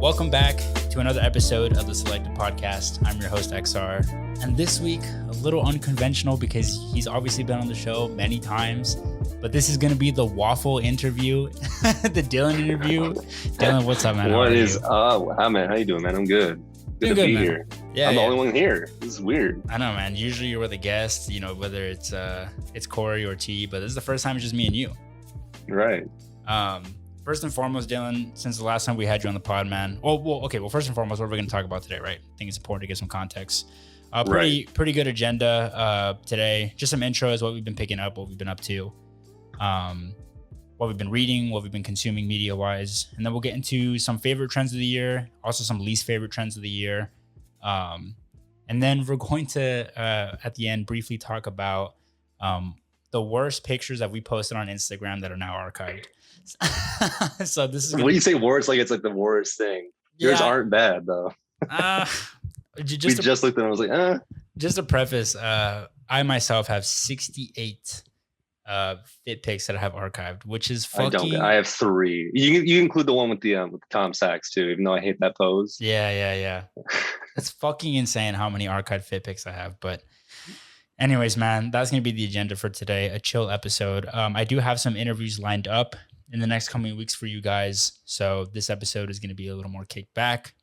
Welcome back to another episode of the Selective Podcast. I'm your host, Exsar. And this week, a little unconventional because he's obviously been on the show many times, but this is going to be the Wofol interview, the Dylan interview. Dylan, what's up, man? What is up? Hi, man. How you doing, man? I'm good. Good to be here. Yeah, I'm the only one here. This is weird. I know, man. Usually you're with a guest, you know, whether it's Corey or T, but this is the first time it's just me and you. Right. First and foremost, Dylan, since the last time we had you on the pod, man. Well, first and foremost, what are we going to talk about today, right? I think it's important to get some context. Pretty good agenda today. Just some intros, what we've been picking up, what we've been up to, what we've been reading, what we've been consuming media-wise. And then we'll get into some favorite trends of the year, also some least favorite trends of the year. And then we're going to, at the end, briefly talk about the worst pictures that we posted on Instagram that are now archived. So this is when you say worst, like it's like the worst thing. Yours aren't bad though. We just looked at them. I was like, Just to preface, I myself have 68 fit pics that I have archived, which is fucking. I have 3. You include the one with the Tom Sachs too, even though I hate that pose. Yeah. It's fucking insane how many archived fit pics I have, but. Anyways, man, that's going to be the agenda for today, a chill episode. I do have some interviews lined up in the next coming weeks for you guys. So this episode is going to be a little more kicked back.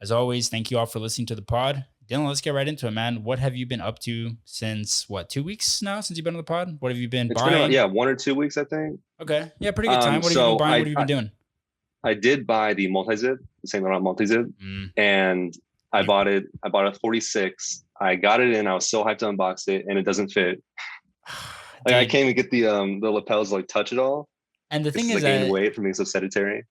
As always, thank you all for listening to the pod. Dylan, let's get right into it, man. What have you been up to since, 2 weeks now since you've been on the pod? What have you been buying? 1 or 2 weeks, I think. Okay. Yeah, pretty good time. What have you been buying? What have you been doing? I did buy the multi-zip, the Saint Laurent multi-zip, and I bought it. I bought a 46. I got it in. I was so hyped to unbox it, and it doesn't fit. Like I can't even get the lapels like touch it all. And the thing is, gaining weight from being so sedentary.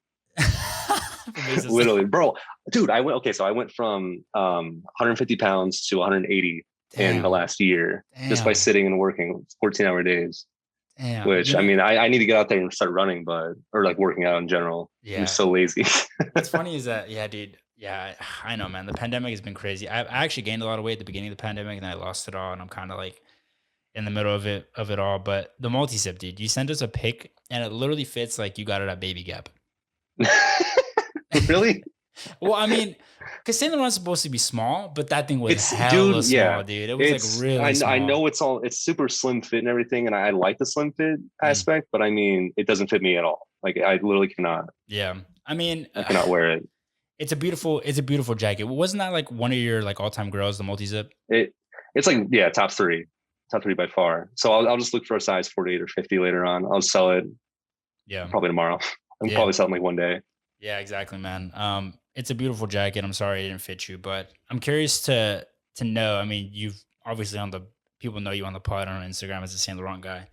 Literally, bro, dude. I went from 150 pounds to 180 in the last year just by sitting and working 14-hour days. Damn. Which I mean, I need to get out there and start running, or like working out in general. Yeah, I'm so lazy. What's funny is that, dude. Yeah, I know, man. The pandemic has been crazy. I actually gained a lot of weight at the beginning of the pandemic, and then I lost it all, and I'm kind of like in the middle of it all. But the multi-zip, dude, you sent us a pic, and it literally fits like you got it at Baby Gap. Really? Well, I mean, because Saint Laurent's supposed to be small, but that thing was hella small, dude. It was like really small. I know it's super slim fit and everything, and I like the slim fit aspect, but I mean, it doesn't fit me at all. Like I literally cannot. Yeah, I mean, I cannot wear it. It's a beautiful jacket. Wasn't that like one of your like all-time girls, the multi-zip? It's like, top three by far. So I'll just look for a size 48 or 50 later on. I'll sell it. Yeah, probably tomorrow. I'm probably selling like one day. Yeah, exactly, man. It's a beautiful jacket. I'm sorry it didn't fit you, but I'm curious to know. I mean, you've obviously people know you on the pod on Instagram as a Saint Laurent guy.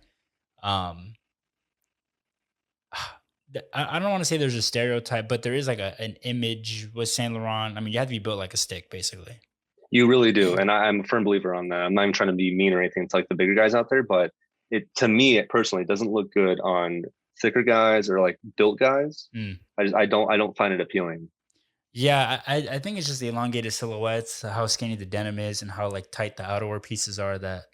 I don't want to say there's a stereotype, but there is like an image with Saint Laurent. I mean, you have to be built like a stick, basically. You really do. And I'm a firm believer on that. I'm not even trying to be mean or anything to like the bigger guys out there, but to me, it personally doesn't look good on thicker guys or like built guys. I don't find it appealing. Yeah, I think it's just the elongated silhouettes, how skinny the denim is, and how like tight the outerwear pieces are that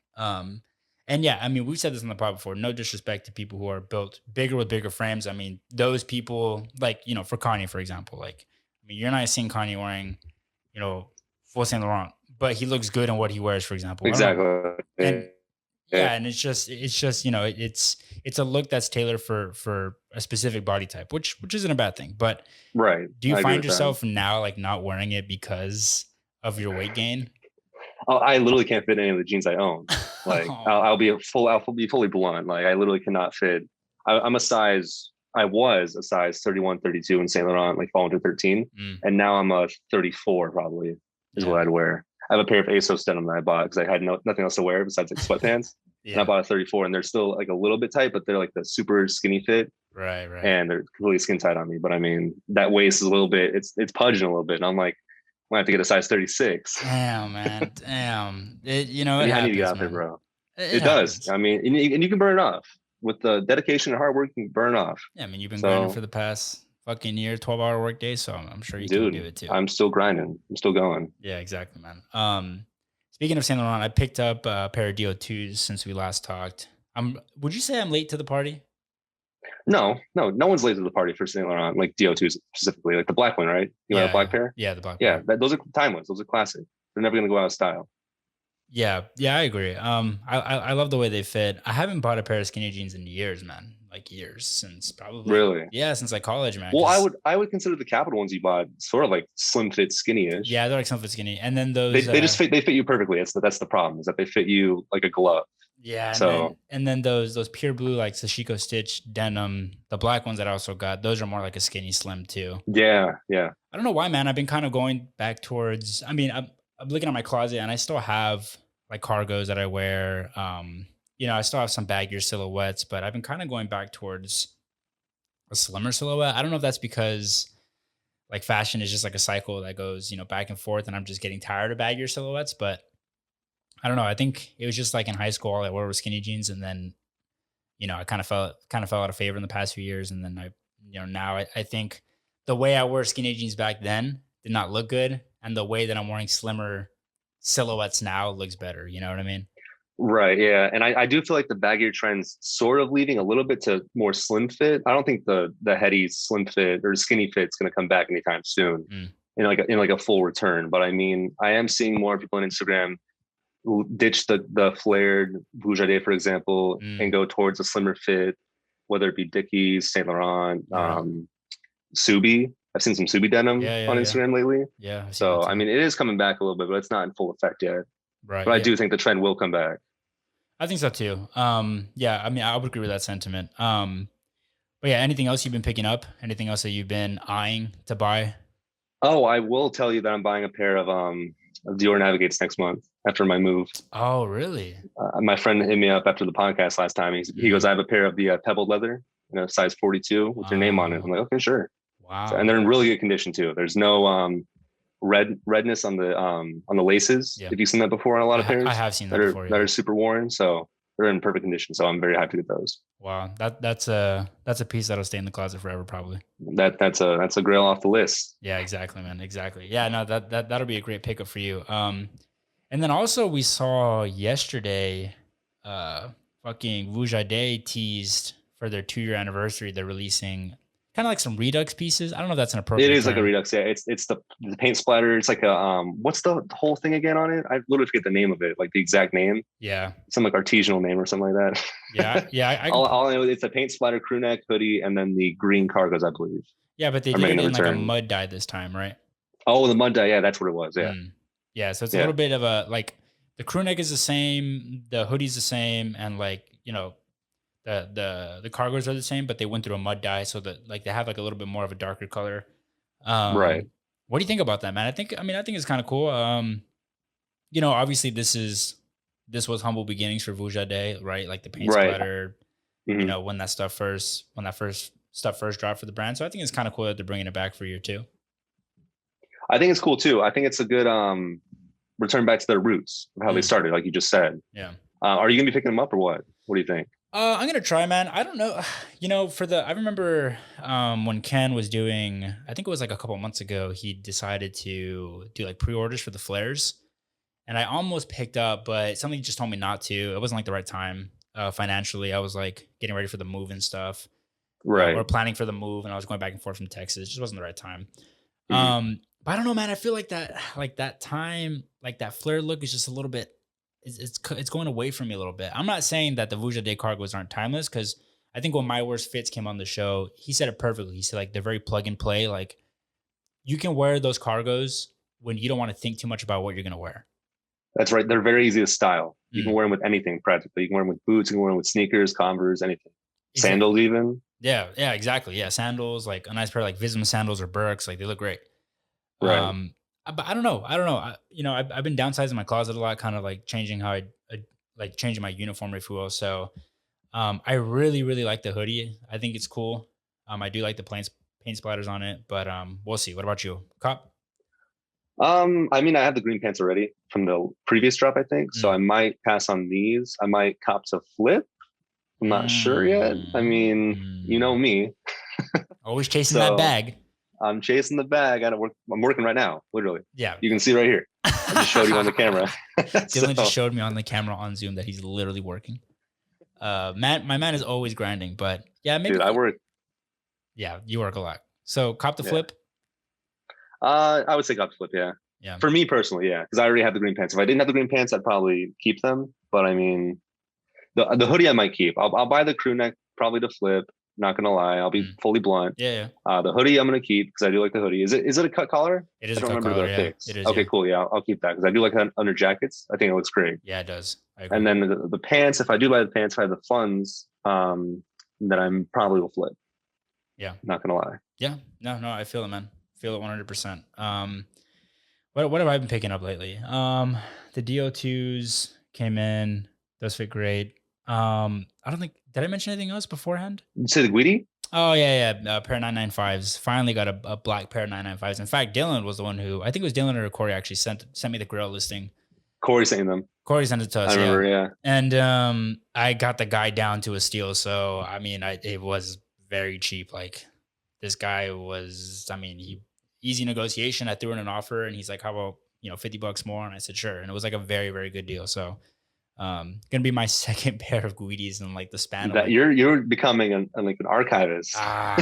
and yeah, I mean, we've said this on the pod before, no disrespect to people who are built bigger with bigger frames. I mean, those people, like, you know, for Kanye, for example, like, I mean, you're not seeing Kanye wearing, you know, full Saint Laurent, but he looks good in what he wears, for example. Exactly. And it's just, you know, it's a look that's tailored for a specific body type, which isn't a bad thing. But do you find yourself now like not wearing it because of your weight gain? I literally can't fit any of the jeans I own. Like I'll be fully blunt. Like I literally cannot fit. I was a size 31, 32 in Saint Laurent, like fall into 13. And now I'm a 34 probably is what I'd wear. I have a pair of ASOS denim that I bought because I had nothing else to wear besides like sweatpants. And I bought a 34 and they're still like a little bit tight, but they're like the super skinny fit. Right. And they're completely skin tight on me. But I mean, that waist is a little bit, it's pudging a little bit. And I'm like, I have to get a size 36. Damn, man. Damn. I need to get out there, bro. It does. I mean, and you can burn it off. With the dedication and hard work, you can burn it off. Yeah, I mean, you've been grinding for the past fucking year, 12-hour work day, so I'm sure you can do it too. I'm still grinding. I'm still going. Yeah, exactly, man. Speaking of Saint Laurent, I picked up a pair of DO2s since we last talked. Would you say I'm late to the party? No one's late to the party for Saint Laurent, like DO2 specifically, like the black one, right? You want a black pair? Yeah, the black Yeah, pair. those are timeless. Those are classic. They're never gonna go out of style. Yeah, I agree. I love the way they fit. I haven't bought a pair of skinny jeans in years, man. Like years, since probably Really? since like college, man. Well, I would consider the Capital ones you bought sort of like slim fit, skinny-ish. Yeah, they're like something skinny, and then those they just fit you perfectly. That's the problem, is that they fit you like a glove. Yeah, so and then those pure blue like Sashiko stitch denim, the black ones that I also got, those are more like a skinny slim too. Yeah. I don't know why, man. I've been kind of going back towards. I mean, I'm looking at my closet and I still have like cargos that I wear. I still have some baggier silhouettes, but I've been kind of going back towards a slimmer silhouette. I don't know if that's because like fashion is just like a cycle that goes, back and forth, and I'm just getting tired of baggier silhouettes, but I don't know. I think it was just like in high school, all I wore was skinny jeans, and then, I kind of fell out of favor in the past few years, and then now I think the way I wore skinny jeans back then did not look good, and the way that I'm wearing slimmer silhouettes now looks better. You know what I mean? Right. Yeah, and I do feel like the baggier trend's sort of leading a little bit to more slim fit. I don't think the heady slim fit or skinny fit's going to come back anytime soon in like a full return. But I mean, I am seeing more people on Instagram ditch the flared Boujade, for example, and go towards a slimmer fit, whether it be Dickies, Saint Laurent, Subi. I've seen some Subi denim on Instagram lately. Yeah. So I mean, it is coming back a little bit, but it's not in full effect yet. Right. But I do think the trend will come back. I think so too. I mean, I would agree with that sentiment. But yeah, anything else you've been picking up? Anything else that you've been eyeing to buy? Oh, I will tell you that I'm buying a pair of Dior Navigates next month after my move. Oh, really? My friend hit me up after the podcast last time. He goes, I have a pair of the pebbled leather, size 42 with your name on it. I'm like, okay, sure. Wow. So, and they're in really good condition too. There's no redness on the laces. Yeah. If you've seen that before on a lot of pairs, I have seen that before. That are super worn. So they're in perfect condition. So I'm very happy with those. Wow. That's a piece that'll stay in the closet forever, probably. That's a grail off the list. Yeah, exactly, man. Exactly. Yeah, no, that'll be a great pickup for you. And then also we saw yesterday, fucking Boujade teased for their 2-year anniversary. They're releasing kind of like some Redux pieces. I don't know if that's an appropriate. It is term. like a Redux. Yeah, it's the paint splatter. It's like a what's the whole thing again on it? I literally forget the name of it, like the exact name. Yeah, some like artisanal name or something like that. Yeah. All I know is it's a paint splatter crew neck hoodie and then the green cargos, I believe. Yeah, but they did it in like a mud dye this time, right? Oh, the mud dye. Yeah, that's what it was. Yeah. Yeah, so it's a little bit of a like the crew neck is the same, the hoodie's the same, and like the cargos are the same, but they went through a mud dye, so that like they have like a little bit more of a darker color. Right. What do you think about that, man? I think it's kind of cool. Obviously this was humble beginnings for Boujade, right? Like the paint splatter, when that first stuff first dropped for the brand. So I think it's kind of cool that they're bringing it back for year 2. I think it's cool too. I think it's a good return back to their roots of how they started, like you just said. Yeah. Are you gonna be picking them up or what? What do you think? I'm gonna try, man. I don't know. I remember when Ken was doing, I think it was like a couple months ago, he decided to do like pre-orders for the flares, and I almost picked up, but something just told me not to. It wasn't like the right time financially. I was like getting ready for the move and stuff. Right. Or planning for the move, and I was going back and forth from Texas. It just wasn't the right time. But I don't know, man. I feel like that time, like that flare look is just a little bit. It's going away from me a little bit. I'm not saying that the Boujade cargos aren't timeless, because I think when My Worst Fits came on the show, he said it perfectly. He said like they're very plug and play. Like you can wear those cargos when you don't want to think too much about what you're gonna wear. That's right. They're very easy to style. You can wear them with anything practically. You can wear them with boots. You can wear them with sneakers, Converse, anything. Exactly. Sandals even. Yeah, exactly. Yeah, sandals, like a nice pair of like Visma sandals or Birks, like they look great. Right. But I don't know. I've been downsizing my closet a lot, kind of like changing how I like changing my uniform, if you will. So, I really, really like the hoodie. I think it's cool. I do like the paint splatters on it, but we'll see. What about you, Cop? I mean, I have the green pants already from the previous drop, I think. So I might pass on these. I might cop to flip. I'm not sure yet. I mean, you know me. Always chasing that bag. I'm chasing the bag. I'm working right now, literally. Yeah. You can see right here. I just showed you on the camera. Dylan just showed me on the camera on Zoom that he's literally working. My man is always grinding, but Yeah, maybe. Dude, I work. Yeah, you work a lot. So cop the flip. I would say cop the flip. Yeah. Yeah. For me personally, yeah, because I already have the green pants. If I didn't have the green pants, I'd probably keep them. But I mean, the hoodie I might keep. I'll buy the crew neck probably to flip. Not gonna lie, I'll be fully blunt. Yeah. The hoodie I'm gonna keep because I do like the hoodie. Is it a cut collar? It is. I don't a cut remember collar, the fix. It is. Okay, cool. Yeah, I'll keep that because I do like that under jackets. I think it looks great. Yeah, it does. I agree. And then the pants, if I do buy the pants, if I have the funds, then I'm probably will flip. Yeah. Not gonna lie. Yeah. No, I feel it, man. Feel it 100%. What have I been picking up lately? The DO2s came in. Those fit great. I don't think, did I mention anything else beforehand? You say the Guidi? Oh, yeah. A pair of 995s. Finally got a black pair of 995s. In fact, Dylan was the one who, I think it was Dylan or Corey actually sent me the grill listing. Corey sent them. Corey sent it to us. I remember, yeah. And I got the guy down to a steal. So, I mean, it was very cheap. Like, this guy was, I mean, easy negotiation. I threw in an offer and he's like, how about, $50 more? And I said, sure. And it was like a very, very good deal. So, gonna be my second pair of Guidis in like the span of like, you're becoming an archivist.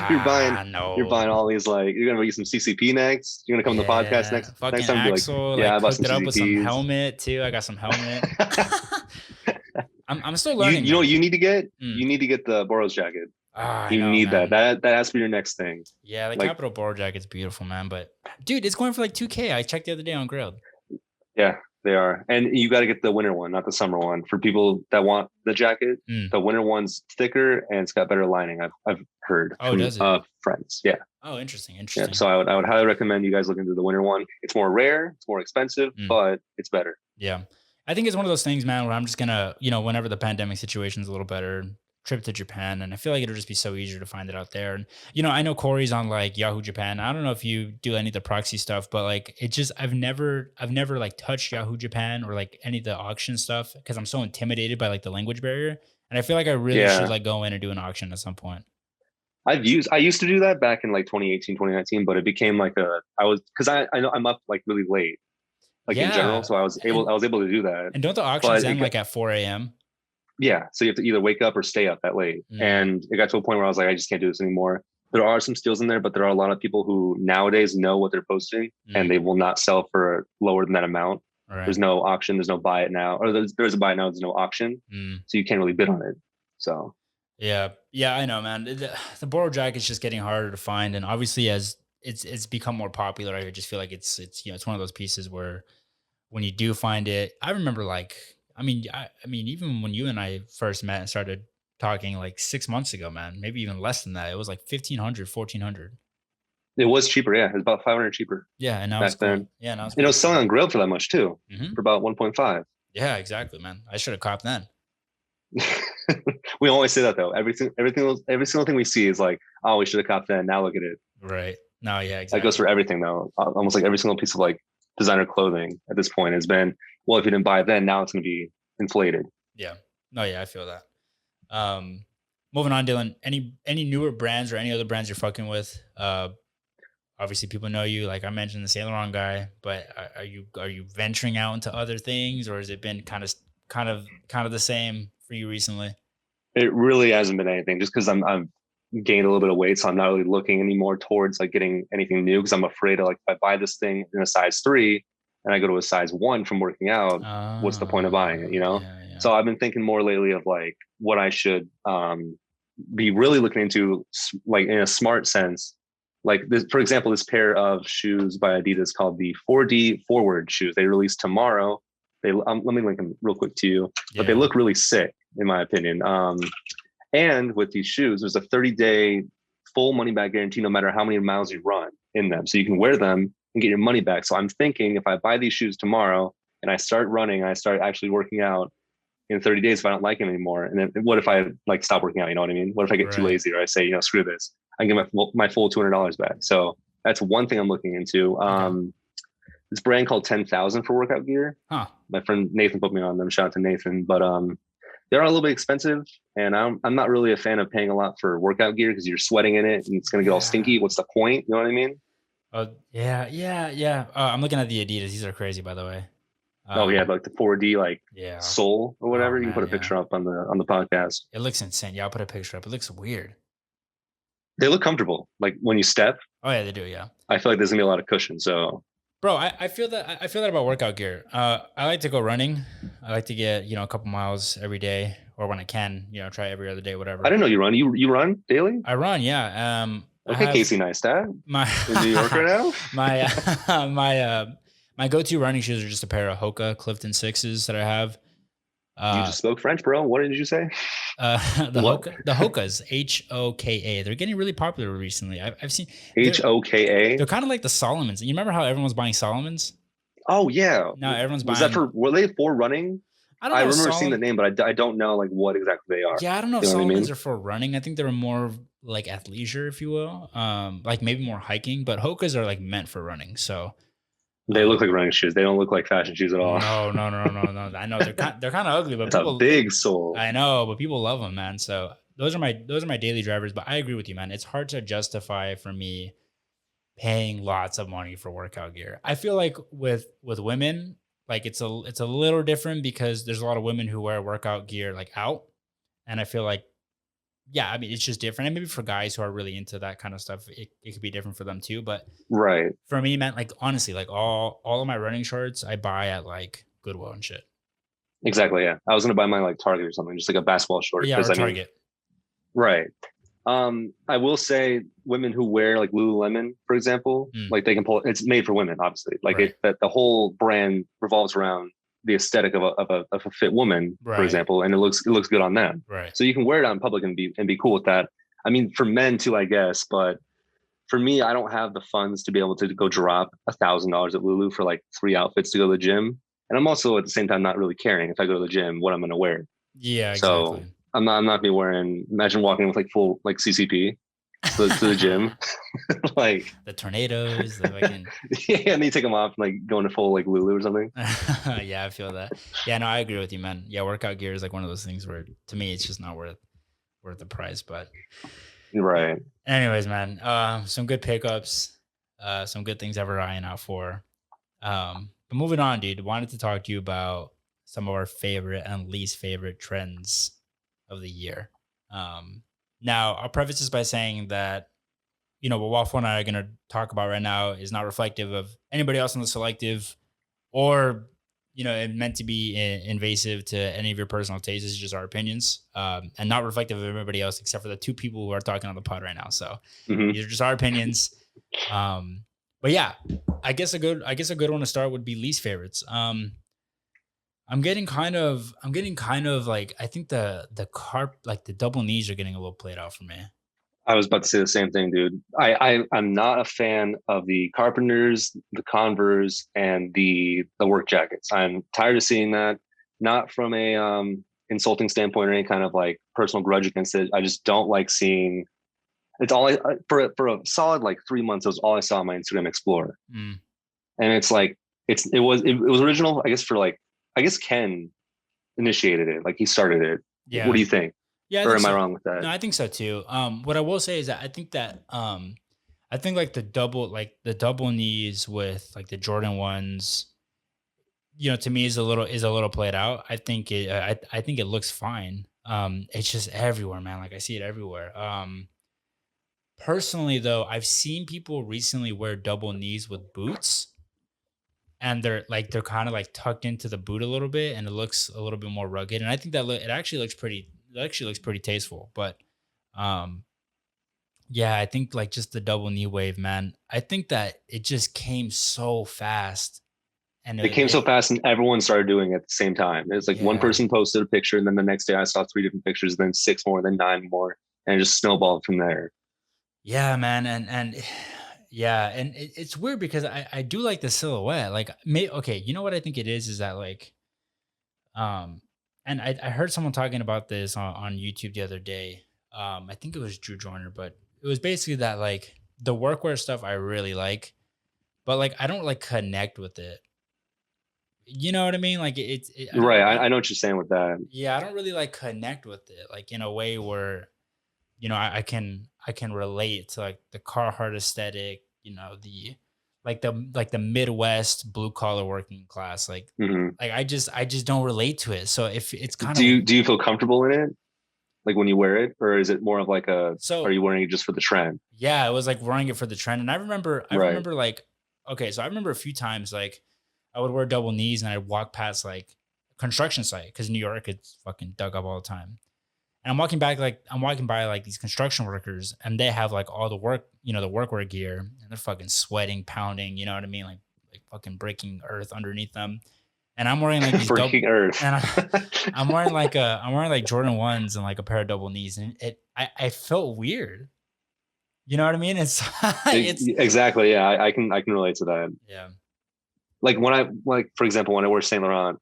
You're buying all these, like, you're gonna get some CCP next. You're gonna come on the podcast next time. Axel, I bought hooked it up with some helmet too. I got some helmet. I'm still learning. You know what you need to get? You need to get the Boros jacket. You need that. That has to be your next thing. Yeah, the Capital Boro jacket's beautiful, man. But dude, it's going for like $2,000. I checked the other day on Grailed. Yeah, they are. And you got to get the winter one, not the summer one. For people that want the jacket, the winter one's thicker and it's got better lining. I've heard from friends. Yeah. Oh, interesting. Yeah, so I would highly recommend you guys look into the winter one. It's more rare, it's more expensive, but it's better. Yeah. I think it's one of those things, man, where I'm just gonna, whenever the pandemic situation's a little better, trip to Japan, and I feel like it'll just be so easier to find it out there. And I know Corey's on like Yahoo Japan. I don't know if you do any of the proxy stuff, but like it just I've never like touched Yahoo Japan or like any of the auction stuff because I'm so intimidated by like the language barrier. And I feel like I really should like go in and do an auction at some point. I used to do that back in like 2018, 2019, but it became like because I know I'm up like really late, like in general. So I was able to do that. And don't the auctions end like at 4 a.m.? Yeah. So you have to either wake up or stay up that late. And it got to a point where I was like, I just can't do this anymore. There are some steals in there, but there are a lot of people who nowadays know what they're posting and they will not sell for lower than that amount. Right. There's no auction. There's no buy it now, or there's a buy it now. There's no auction. So you can't really bid on it. So. Yeah, I know, man. The Boro jacket is just getting harder to find. And obviously as it's become more popular, I just feel like it's one of those pieces where when you do find it, I remember like, I mean, even when you and I first met and started talking like 6 months ago, man, maybe even less than that. It was like $1,500, $1,400. It was cheaper. Yeah. It was about $500 cheaper. Yeah. And now it's cool. Yeah. Now it's cool. It was selling on Grailed for that much too, for about 1.5. Yeah, exactly, man. I should have copped then. We always say that though. Every single thing we see is like, oh, we should have copped then. Now look at it. Right. No, yeah, exactly. That goes for everything though. Almost like every single piece of like designer clothing at this point has been, well, if you didn't buy it then, now it's going to be inflated. Yeah. No, yeah, I feel that. Moving on, Dylan, any newer brands or any other brands you're fucking with? Obviously people know you, like I mentioned the Saint Laurent guy, but are you venturing out into other things, or has it been kind of the same for you recently? It really hasn't been anything, just because I'm gained a little bit of weight, so I'm not really looking anymore towards like getting anything new, because I'm afraid of like, if I buy this thing in a size 3 and I go to a size 1 from working out, what's the point of buying it, Yeah. So I've been thinking more lately of like what I should be really looking into, like in a smart sense. Like this, for example, this pair of shoes by Adidas called the 4D Forward shoes. They released tomorrow. Let me link them real quick to you, but they look really sick in my opinion. And with these shoes, there's a 30-day full money back guarantee, no matter how many miles you run in them. So you can wear them and get your money back. So I'm thinking if I buy these shoes tomorrow and I start running, I start actually working out in 30 days, if I don't like them anymore, and then what if I like stop working out? You know what I mean? What if I get too lazy, or I say, screw this, I can get my full $200 back. So that's one thing I'm looking into. This brand called 10,000 for workout gear. My friend Nathan put me on them. Shout out to Nathan. But they're a little bit expensive, and I'm not really a fan of paying a lot for workout gear because you're sweating in it and it's gonna get all stinky. What's the point? You know what I mean? Oh yeah. I'm looking at the Adidas. These are crazy, by the way. Like the 4D sole or whatever. You can put a picture up on the podcast. It looks insane. Yeah, I'll put a picture up. It looks weird. They look comfortable. Like when you step, Oh yeah, they do. Yeah. I feel like there's gonna be a lot of cushion. So Bro, I feel that about workout gear. I like to go running. I like to get, a couple miles every day or when I can, try every other day, I whatever. didn't know you run. You run daily? I run, yeah. I Okay, have Casey Neistat my in New York right now. my my go-to running shoes are just a pair of Hoka Clifton 6s that I have. You just spoke French, bro. What did you say? The Hokas, Hoka. They're getting really popular recently. I've seen Hoka. They're kind of like the Solomons. You remember how everyone was buying Solomons? Oh yeah. Now everyone's Was buying. that were they for running? I don't know. I remember seeing the name, but I don't know like what exactly they are. Yeah, I don't know if Solomons are for running. I think they're more like athleisure, if you will. Like maybe more hiking, but Hokas are like meant for running. So they look like running shoes. They don't look like fashion shoes at all. No. I know they're kind of ugly, but it's a big sole. I know, but people love them, man. So those are my daily drivers. But I agree with you, man. It's hard to justify for me paying lots of money for workout gear. I feel like with women, like it's a little different because there's a lot of women who wear workout gear like out, and I feel like, yeah, I mean it's just different. And maybe for guys who are really into that kind of stuff, it could be different for them too. But right, for me, man, like honestly, like all of my running shorts I buy at like Goodwill and shit. Exactly. Yeah, I was gonna buy mine like Target or something, just like a basketball short. Yeah, or Target. Right. I will say women who wear like Lululemon, for example, like they can pull. It's made for women, obviously. Like right. that the whole brand revolves around the aesthetic of a fit woman, right. for example, and it looks good on them. Right. So you can wear it out in public and be cool with that. I mean, for men too, I guess, but for me, I don't have the funds to be able to go drop $1,000 at Lulu for like 3 outfits to go to the gym. And I'm also at the same time not really caring if I go to the gym what I'm going to wear. Yeah, exactly. So I'm not be wearing. Imagine walking with like full like CCP to the gym, like the tornadoes. The fucking... yeah, and then you take them off and like go into full like Lulu or something. Yeah, I feel that. Yeah, no, I agree with you, man. Yeah, workout gear is like one of those things where to me it's just not worth the price. But right. Anyways, man, some good pickups, some good things that we're eyeing out for. But moving on, dude, wanted to talk to you about some of our favorite and least favorite trends of the year. Now, I'll preface this by saying that, what Wofol and I are going to talk about right now is not reflective of anybody else on the Selective or, it meant to be invasive to any of your personal tastes. It's just our opinions and not reflective of everybody else except for the two people who are talking on the pod right now. So these are just our opinions. But yeah, I guess a good one to start would be least favorites. I'm getting kind of like, I think the double knees are getting a little played out for me. I was about to say the same thing, dude. I'm not a fan of the Carpenters, the Converse, and the work jackets. I'm tired of seeing that. Not from a insulting standpoint or any kind of like personal grudge against it. I just don't like seeing. It's all for a solid like 3 months. It was all I saw on my Instagram Explorer, and it's like it was original. I guess I guess Ken initiated it. Like he started it. Yeah. What do you think? Yeah. Or am I wrong with that? No, I think so too. What I will say is that I think like the double knees with like the Jordan ones, to me is a little played out. I think it looks fine. It's just everywhere, man. Like I see it everywhere. Personally though, I've seen people recently wear double knees with boots. And they're kind of like tucked into the boot a little bit, and it looks a little bit more rugged. And I think that it actually looks pretty tasteful. But, yeah, I think like just the double knee wave, man. I think that it just came so fast, and it came so fast, and everyone started doing it at the same time. It's like one person posted a picture, and then the next day I saw 3 different pictures, then 6 more, then 9 more, and it just snowballed from there. Yeah, man, and. Yeah, and it's weird because I do like the silhouette. Like, okay, you know what I think it is that like, and I heard someone talking about this on YouTube the other day. I think it was Drew Joyner, but it was basically that like the workwear stuff I really like, but like I don't like connect with it. You know what I mean? Like it's right. I know what you're saying with that. Yeah, I don't really like connect with it, like in a way where, I can relate to like the Carhartt aesthetic, the Midwest blue collar working class. Like, like I just don't relate to it. So if it's kind of, do you feel comfortable in it? like when you wear it, or is it more of like are So you wearing it just for the trend? yeah, it was like wearing it for the trend. And I Right. remember like, okay, so I remember a few times like I would wear double knees and I'd walk past like a construction site because New York it's fucking dug up all the time. And I'm walking by like these construction workers and they have like all the work, the workwear gear and they're fucking sweating, pounding, you know what I mean? Like fucking breaking earth underneath them. And I'm wearing like these double Breaking Earth. and I'm wearing like Jordan 1s and like a pair of double knees and I felt weird. You know what I mean? It's Exactly. Yeah, I can relate to that. yeah. Like when for example, when I wear Saint Laurent,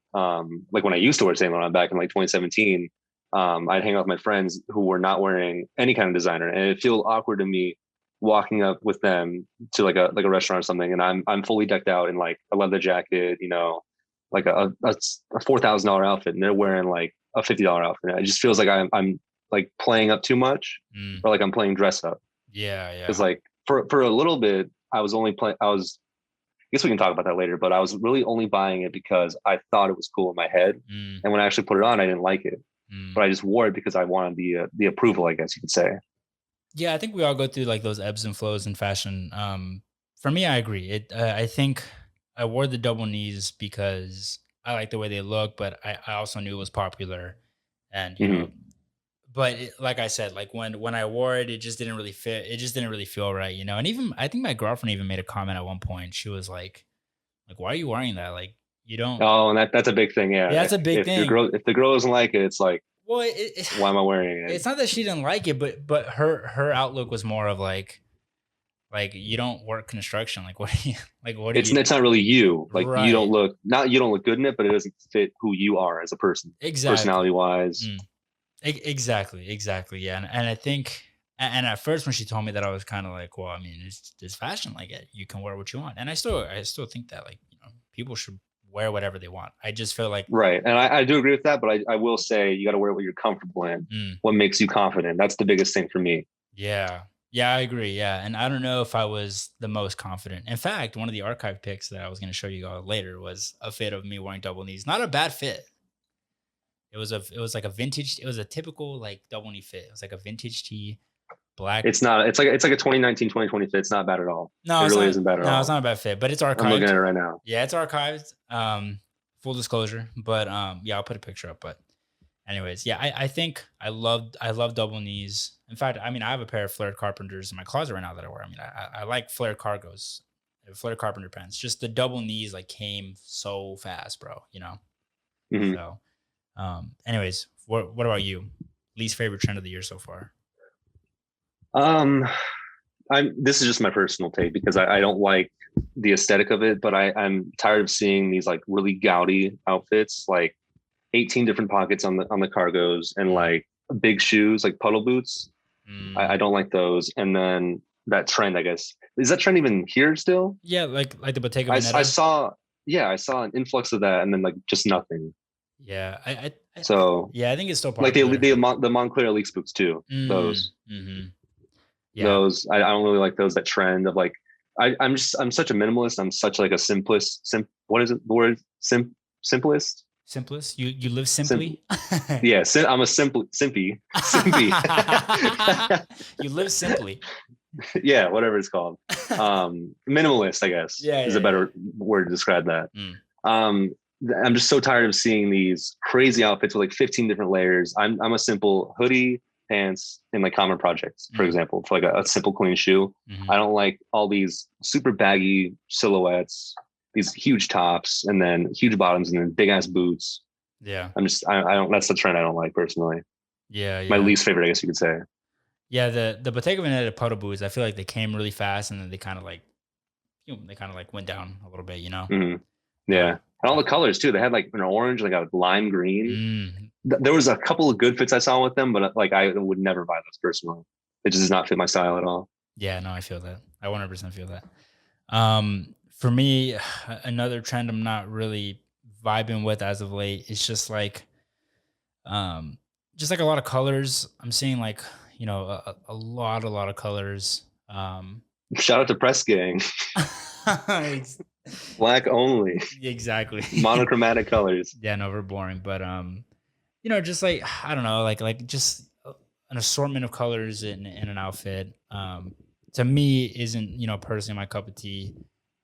like when I used to wear Saint Laurent back in like 2017, I'd hang out with my friends who were not wearing any kind of designer, and it'd feel awkward to me walking up with them to like a restaurant or something, and I'm fully decked out in like a leather jacket, like a $4,000 outfit, and they're wearing like a $50 outfit. It just feels like I'm like playing up too much, or like I'm playing dress up. Yeah, yeah. Because like for a little bit, I was only playing. I guess we can talk about that later, but I was really only buying it because I thought it was cool in my head, and when I actually put it on, I didn't like it. But I just wore it because I wanted the approval, I guess you could say. Yeah, I think we all go through like those ebbs and flows in fashion. For me, I agree. I think I wore the double knees because I like the way they look, but I also knew it was popular, and but like I said, like when I wore it, it just didn't really fit. It just didn't really feel right, And even I think my girlfriend even made a comment at one point. She was like, why are you wearing that? Like you don't. Oh, and that's a big thing. Yeah, Yeah, that's a big thing. If the girl doesn't like it, it's like, well, why am I wearing it? It's not that she didn't like it, but her outlook was more of like you don't work construction. Like what do you like? What do you? It's not really you. Like Right. you don't look good in it, but it doesn't fit who you are as a person, Exactly. personality wise. Exactly. Yeah, and I think. And at first, when she told me that, I was kind of like, "Well, I mean, it's fashion. Like, you can wear what you want." And I still think that, like, people should wear whatever they want. I just feel like right, and I do agree with that. But I will say you got to wear what you're comfortable in. What makes you confident? That's the biggest thing for me. Yeah, I agree. Yeah, and I don't know if I was the most confident. In fact, one of the archive pics that I was going to show you all later was a fit of me wearing double knees. Not a bad fit. It was like a vintage. It was a typical like double knee fit. It was like a vintage tee. Black. It's not. It's like a 2019, 2020 fit. It's not bad at all. No, it really isn't bad at all. No, it's not a bad fit, but it's archived. I'm looking at it right now. Yeah, it's archived. Full disclosure, but yeah, I'll put a picture up. But anyways, yeah, I think I love double knees. In fact, I mean, I have a pair of flared carpenters in my closet right now that I wear. I mean, I like flared cargos, flared carpenter pants. Just the double knees like came so fast, bro. So, anyways, what about you? Least favorite trend of the year so far? This is just my personal take because I don't like the aesthetic of it, but I'm tired of seeing these like really gaudy outfits, like 18 different pockets on the cargos and like big shoes, like puddle boots. I don't like those. And then that trend, I guess, is that trend even here still? Yeah, like the Bottega Veneta. I saw an influx of that, and then like just nothing. Yeah, I think it's still popular. Like the Moncler Leaks boots too. Those. Yeah. Those I don't really like those. That trend of like I'm such a minimalist. I'm such like a simplest. What is it? The word simplest. Simplest. You live simply. Yeah, I'm a simpy. You live simply. Yeah, whatever it's called. Minimalist, I guess. Is a better word to describe that. I'm just so tired of seeing these crazy outfits with like 15 different layers. I'm a simple hoodie, pants, and like common projects, for example, for like a simple clean shoe. I don't like all these super baggy silhouettes, these huge tops, and then huge bottoms, and then big ass boots. Yeah, I don't. That's the trend I don't like personally. Yeah. My least favorite, I guess you could say. Yeah, the Bottega Veneta puddle boots, I feel like they came really fast, and then they kind of like, went down a little bit, Yeah, and all the colors too. They had like an orange, like a lime green. There was a couple of good fits I saw with them, but like I would never buy those personally. It just does not fit my style at all. Yeah, no, I feel that. I 100% feel that. For me, another trend I'm not really vibing with as of late. It's just like a lot of colors. I'm seeing like, a lot of colors. Shout out to Press Gang. Black only. Exactly. Monochromatic colors. Yeah, no, we're boring. But just like, I don't know, like just an assortment of colors in an outfit, to me isn't, personally my cup of tea.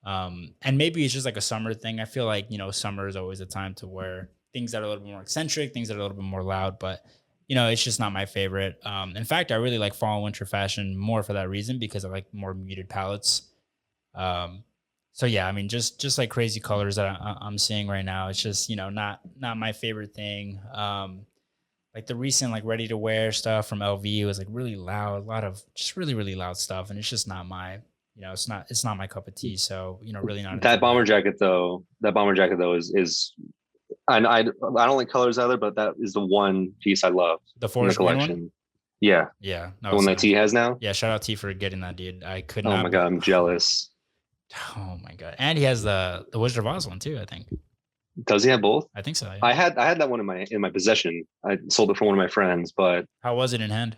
And maybe it's just like a summer thing. I feel like, summer is always a time to wear things that are a little bit more eccentric, things that are a little bit more loud, but it's just not my favorite. In fact, I really like fall and winter fashion more for that reason because I like more muted palettes. Um, so yeah, I mean, just like crazy colors that I'm seeing right now, it's just not my favorite thing. Like the recent like ready to wear stuff from LV was like really loud, a lot of just really really loud stuff, and it's just not my it's not my cup of tea. So really not into That bomber jacket though is I don't like colors either, but that is the one piece I love the in the forest green one. collection. Yeah, Yeah, the no, one that same. T has now. Yeah, shout out T for getting that, dude. I could Oh not. my god, I'm jealous. Oh my god, and he has the Wizard of Oz one too. I think. Does he have both? I think so. Yeah. I had that one in my possession. I sold it for one of my friends, but How was it in hand?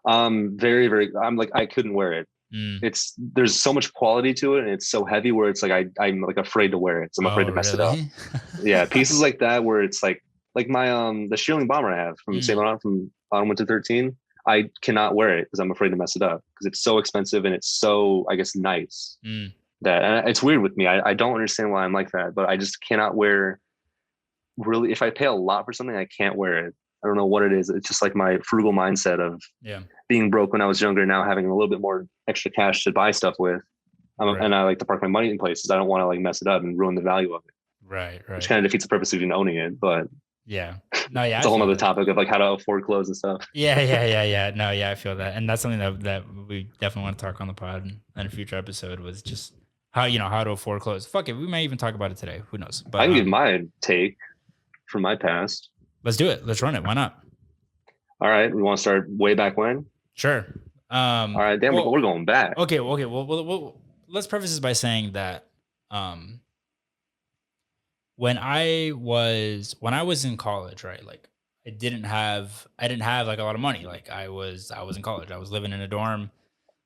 very very. I'm like I couldn't wear it. There's so much quality to it, and it's so heavy where it's like I'm like afraid to wear it. So I'm afraid to mess it up. Yeah, pieces like that where it's like my the shearling bomber I have from Saint Laurent from Autumn Winter 13. I cannot wear it because I'm afraid to mess it up because it's so expensive and it's so I guess nice. That and it's weird with me. I don't understand why I'm like that, but I just cannot wear. Really, if I pay a lot for something, I can't wear it. I don't know what it is. It's just like my frugal mindset of being broke when I was younger. Now having a little bit more extra cash to buy stuff with, and I like to park my money in places. I don't want to like mess it up and ruin the value of it. Right. Which kind of defeats the purpose of even owning it. But yeah, no, yeah, it's a whole other topic of like how to afford clothes and stuff. Yeah. No, yeah, I feel that, and that's something that we definitely want to talk on the pod in a future episode. Was just how to afford clothes. Fuck it, we may even talk about it today. Who knows? But I can give my take from my past. Let's do it. Let's run it. Why not? All right. We want to start way back when? Sure. All right. Damn, we're going back. Okay. Well, let's preface this by saying that when I was in college, right? Like I didn't have like a lot of money. Like I was in college. I was living in a dorm,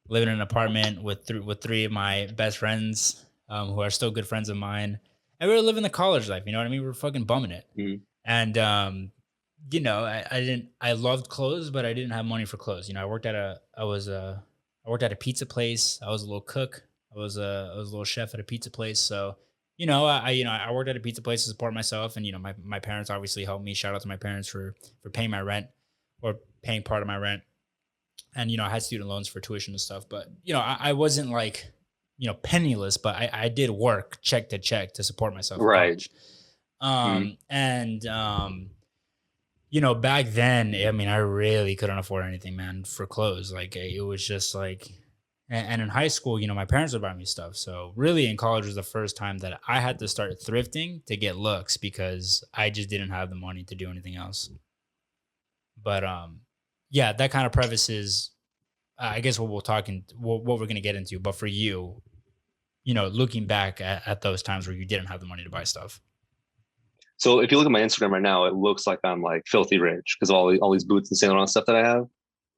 living in an apartment with three of my best friends, who are still good friends of mine. And we were living the college life, you know what I mean? We were fucking bumming it. And I loved clothes, but I didn't have money for clothes. I worked at a pizza place. I was a little cook. I was a little chef at a pizza place. So, I worked at a pizza place to support myself. And, my parents obviously helped me. Shout out to my parents for paying my rent or paying part of my rent. And, I had student loans for tuition and stuff, but, I wasn't like, penniless, but I did work check to check to support myself. Right. Back then, I mean, I really couldn't afford anything, man, for clothes. Like it was just like, and in high school, my parents would buy me stuff. So really in college was the first time that I had to start thrifting to get looks because I just didn't have the money to do anything else. But, yeah, that kind of prefaces, I guess what what we're going to get into, but for you, looking back at those times where you didn't have the money to buy stuff. So if you look at my Instagram right now, it looks like I'm like filthy rich because of all these boots and Saint Laurent stuff that I have.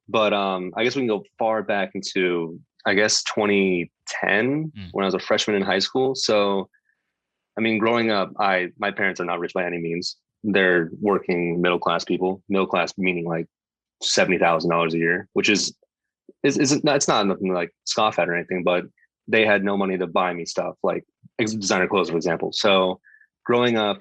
But I guess we can go far back into, I guess, 2010 when I was a freshman in high school. So, I mean, growing up, my parents are not rich by any means. They're working middle class people. Middle class meaning like $70,000 a year, which is it's not nothing to like scoff at or anything, but they had no money to buy me stuff like designer clothes, for example. So growing up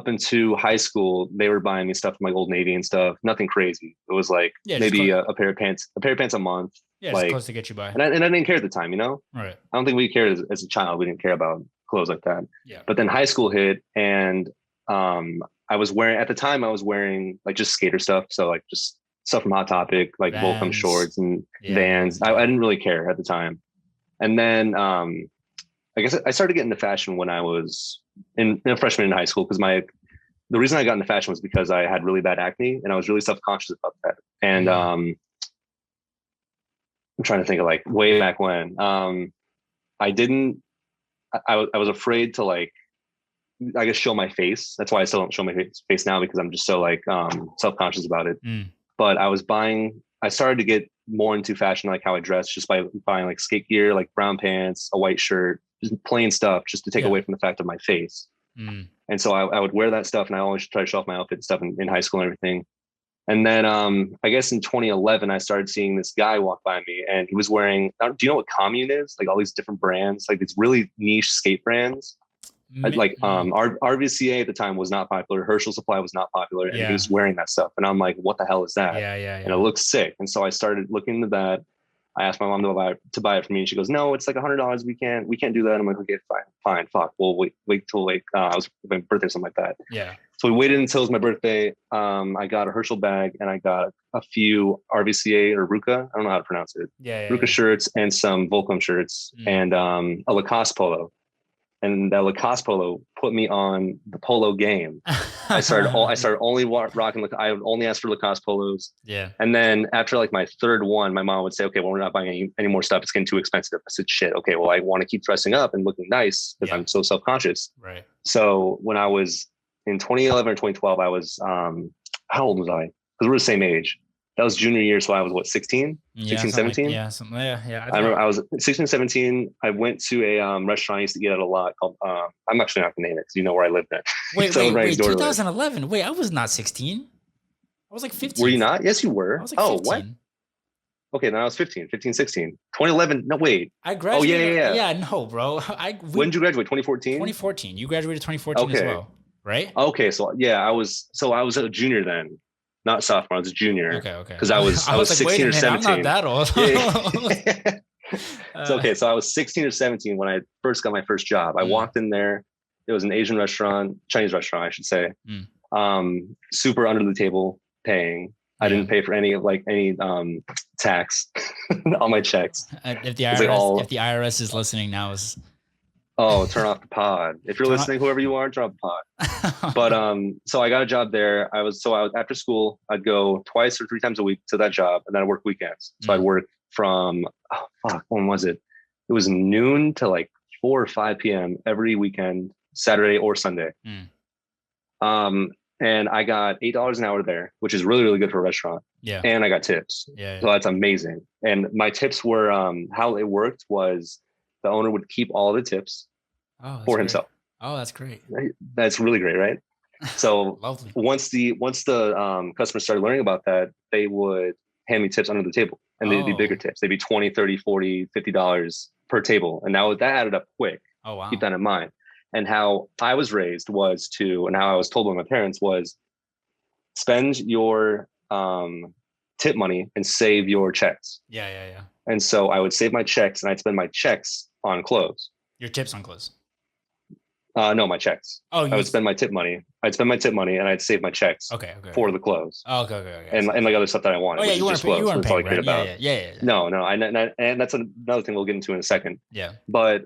into high school, they were buying me stuff from like Old Navy and stuff. Nothing crazy. It was like maybe a pair of pants a month. Yeah, like, just close to get you by. And I didn't care at the time, Right. I don't think we cared as a child. We didn't care about clothes like that. Yeah. But then high school hit, and I was wearing like just skater stuff. So like just stuff from Hot Topic, like Volcom shorts and Vans. I didn't really care at the time. And then I guess I started getting into fashion when I was a freshman in high school because the reason I got into fashion was because I had really bad acne and I was really self-conscious about that. And I'm trying to think of like way back when I was afraid to like, I guess, show my face. That's why I still don't show my face now because I'm just so like self-conscious about it. But I started to get more into fashion, like how I dress, just by buying like skate gear, like brown pants, a white shirt, just plain stuff, just to take away from the fact of my face. And so I would wear that stuff, and I always try to show off my outfit and stuff in high school and everything. And then I guess in 2011, I started seeing this guy walk by me, and he was wearing, do you know what Commune is? Like all these different brands, like these really niche skate brands. Like RVCA at the time was not popular. Herschel Supply was not popular, and he was wearing that stuff. And I'm like, what the hell is that? Yeah. And it looks sick. And so I started looking into that. I asked my mom to buy it for me, and she goes, "No, it's like $100. We can't do that." I'm like, "Okay, fine, fuck. We'll wait till like I was my birthday or something like that." Yeah. So we waited until it was my birthday. I got a Herschel bag, and I got a few RVCA or Ruka. I don't know how to pronounce it. Ruka shirts and some Volcom shirts and a Lacoste polo. And that Lacoste polo put me on the polo game. I started only rocking. I would only ask for Lacoste polos. Yeah. And then after like my third one, my mom would say, "Okay, well, we're not buying any more stuff. It's getting too expensive." I said, "Shit. Okay, well, I want to keep dressing up and looking nice because I'm so self-conscious." Right. So when I was in 2011 or 2012, I was how old was I? Because we were the same age. That was junior year, so I was what, 16, 17? Yeah. I remember I was 16, 17. I went to a restaurant I used to eat at a lot called, I'm actually not gonna name it because you know where I lived at. Wait, 2011. Wait, I was not 16. I was like 15. Were you not? Yes, you were. I was like 15. What? Okay, then I was 15, 16. 2011, no, wait. I graduated. Oh, yeah. Yeah, no, bro. When did you graduate? 2014? 2014. You graduated 2014 as well, right? Okay, so yeah, I was a junior then. Not sophomore, I was a junior. Okay. Because I was like, 16 or 17. I'm not that old. It's okay. So I was 16 or 17 when I first got my first job. I walked in there. It was an Asian restaurant, Chinese restaurant, I should say. Super under the table paying. I didn't pay for any tax on my checks. If the IRS is listening now, turn off the pod. If you're listening, whoever you are, turn off the pod. But so I got a job there. I was after school, I'd go twice or three times a week to that job, and then I'd work weekends. So I'd work from when was it? It was noon to like 4 or 5 p.m. every weekend, Saturday or Sunday. And I got $8 an hour there, which is really, really good for a restaurant. Yeah. And I got tips. Yeah. So that's amazing. And my tips were how it worked was the owner would keep all the tips for himself. Oh, that's great. That's really great, right? So lovely. Once the customers started learning about that, they would hand me tips under the table, and they'd be bigger tips. They'd be $20, $30, $40, $50 per table. And now that added up quick. Oh, wow. Keep that in mind. And how I was raised and how I was told by my parents was spend your tip money and save your checks. Yeah. And so I would save my checks and I'd spend my checks on clothes. Your tips on clothes? No, my checks. I would spend my tip money. I'd spend my tip money and I'd save my checks for the clothes. Okay. And like other stuff that I wanted. Oh, yeah, you want to pay, right? About. Yeah. No, and that's another thing we'll get into in a second. Yeah. But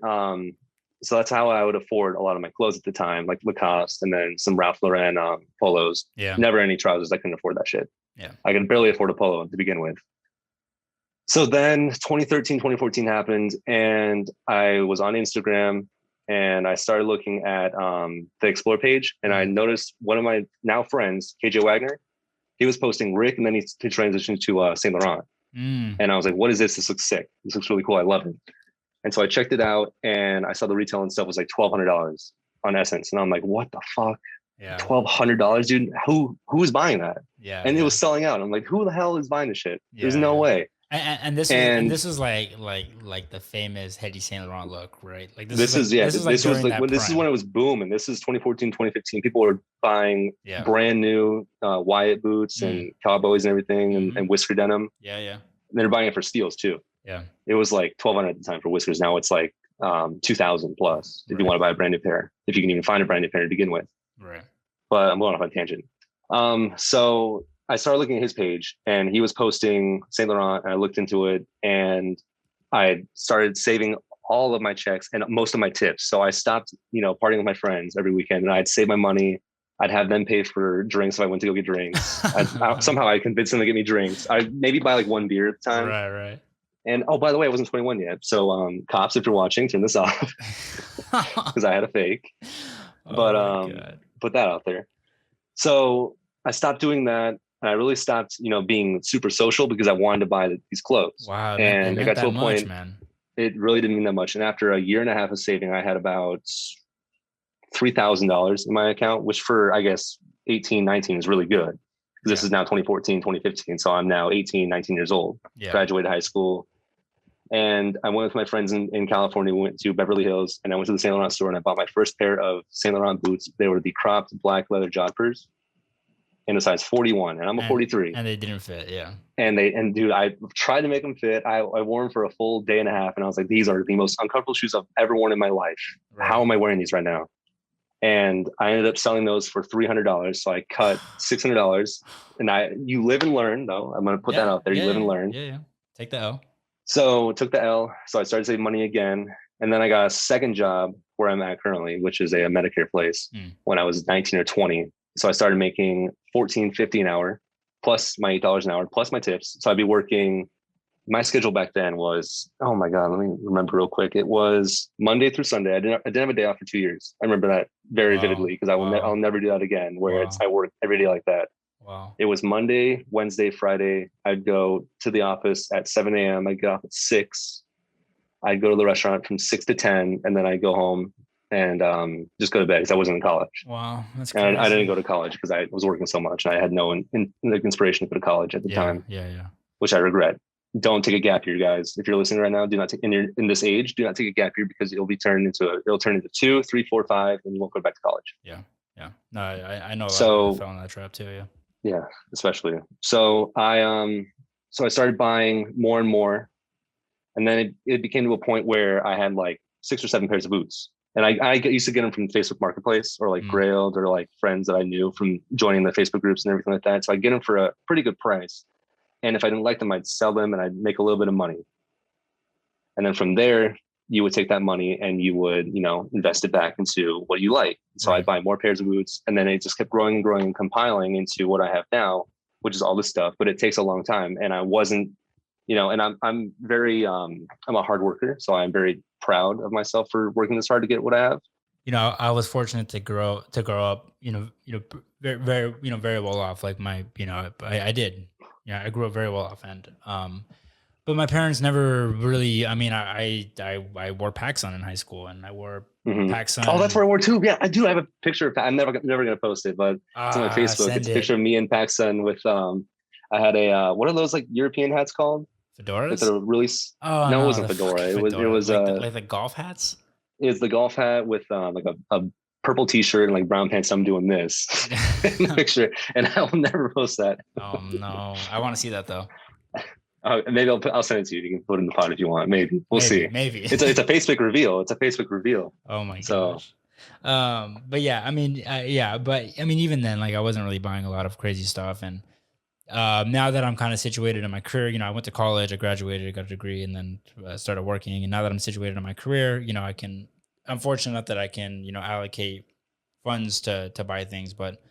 so that's how I would afford a lot of my clothes at the time, like Lacoste and then some Ralph Lauren polos. Yeah. Never any trousers. I couldn't afford that shit. Yeah. I could barely afford a polo to begin with. So then 2013, 2014 happened, and I was on Instagram and I started looking at the Explore page, and I noticed one of my now friends, KJ Wagner, he was posting Rick, and then he transitioned to Saint Laurent. And I was like, what is this? This looks sick. This looks really cool. I love it. And so I checked it out, and I saw the retail and stuff was like $1,200 on Essence. And I'm like, what the fuck? Yeah. $1,200, dude. Who is buying that? Yeah. And it was selling out. I'm like, who the hell is buying this shit? There's no way. And this was like the famous Hedi Saint Laurent look, right? Like this is when it was booming. This is 2014, 2015. People were buying brand new Wyatt boots and cowboys and everything, and whisker denim. Yeah. And they're buying it for steals too. Yeah. It was like $1,200 at the time for whiskers. Now it's like $2,000 plus if you want to buy a brand new pair, if you can even find a brand new pair to begin with. Right. But I'm going off on a tangent. So I started looking at his page, and he was posting Saint Laurent, and I looked into it, and I started saving all of my checks and most of my tips. So I stopped, partying with my friends every weekend, and I'd save my money. I'd have them pay for drinks if I went to go get drinks. Somehow I convinced them to get me drinks. I'd maybe buy like one beer at the time. Right. And by the way, I wasn't 21 yet. So cops, if you're watching, turn this off because I had a fake. Put that out there. So I stopped doing that. And I really stopped, being super social because I wanted to buy these clothes. Wow. And it got to a point, man. It really didn't mean that much. And after a year and a half of saving, I had about $3,000 in my account, which for, I guess, 18, 19 is really good. This is now 2014, 2015. So I'm now 18, 19 years old, graduated high school. And I went with my friends in California. We went to Beverly Hills and I went to the Saint Laurent store and I bought my first pair of Saint Laurent boots. They were the cropped black leather jodhpurs in a size 41 and I'm a 43. And they didn't fit. Yeah. And dude, I tried to make them fit. I wore them for a full day and a half. And I was like, these are the most uncomfortable shoes I've ever worn in my life. Right. How am I wearing these right now? And I ended up selling those for $300. So I cut $600 and you live and learn though. I'm going to put that out there. You live and learn. Yeah. Take the L. So took the L. So I started saving money again. And then I got a second job where I'm at currently, which is a Medicare place when I was 19 or 20. So I started making $14.50 an hour plus my $8 an hour plus my tips. So I'd be working. My schedule back then was, oh my God, let me remember real quick. It was Monday through Sunday. I didn't have a day off for 2 years. I remember that very vividly because I'll never do that again where I work every day like that. Wow. It was Monday, Wednesday, Friday. I'd go to the office at 7 a.m. I'd get off at 6. I'd go to the restaurant from 6 to 10, and then I'd go home and just go to bed because I wasn't in college. Wow, that's crazy. And I didn't go to college because I was working so much. And I had no inspiration to go to college at the time. Yeah. Which I regret. Don't take a gap year, guys. If you're listening right now, do not take in this age. Do not take a gap year because it'll turn into 2, 3, 4, 5, and you won't go back to college. Yeah. No, I know a lot of people fell in that trap too. Yeah. Yeah, especially. So I started buying more and more, and then it became to a point where I had like 6 or 7 pairs of boots, and I used to get them from Facebook Marketplace or like Grailed or like friends that I knew from joining the Facebook groups and everything like that. So I get them for a pretty good price, and if I didn't like them, I'd sell them and I'd make a little bit of money, and then from there you would take that money and you would invest it back into what you like. So I'd buy more pairs of boots, and then it just kept growing and growing and compiling into what I have now, which is all this stuff. But it takes a long time, and I wasn't, and I'm very I'm a hard worker, so I'm very proud of myself for working this hard to get what I have. I was fortunate to grow up, very, very, very well off. Like I did, I grew up very well off, and but my parents never really. I mean, I wore PacSun in high school, and I wore PacSun. Oh, that's where I wore too. Yeah, I do. I have a picture of. I'm never gonna post it, but it's on my Facebook. It's a picture of me and PacSun with. I had a what are those like European hats called? Fedoras. With a really. Oh no, it wasn't fedora. It was like the golf hats. It's the golf hat with like a purple T-shirt and like brown pants. I'm doing this in the picture, and I will never post that. Oh no, I want to see that though. Maybe I'll send it to you. You can put it in the pod if you want. Maybe we'll see. Maybe it's a Facebook reveal. It's a Facebook reveal. Oh my gosh. But yeah, I mean, but I mean, even then, like I wasn't really buying a lot of crazy stuff. And now that I'm kind of situated in my career, I went to college, I graduated, I got a degree, and then started working. And now that I'm situated in my career, I'm fortunate enough that I can, allocate funds to buy things, but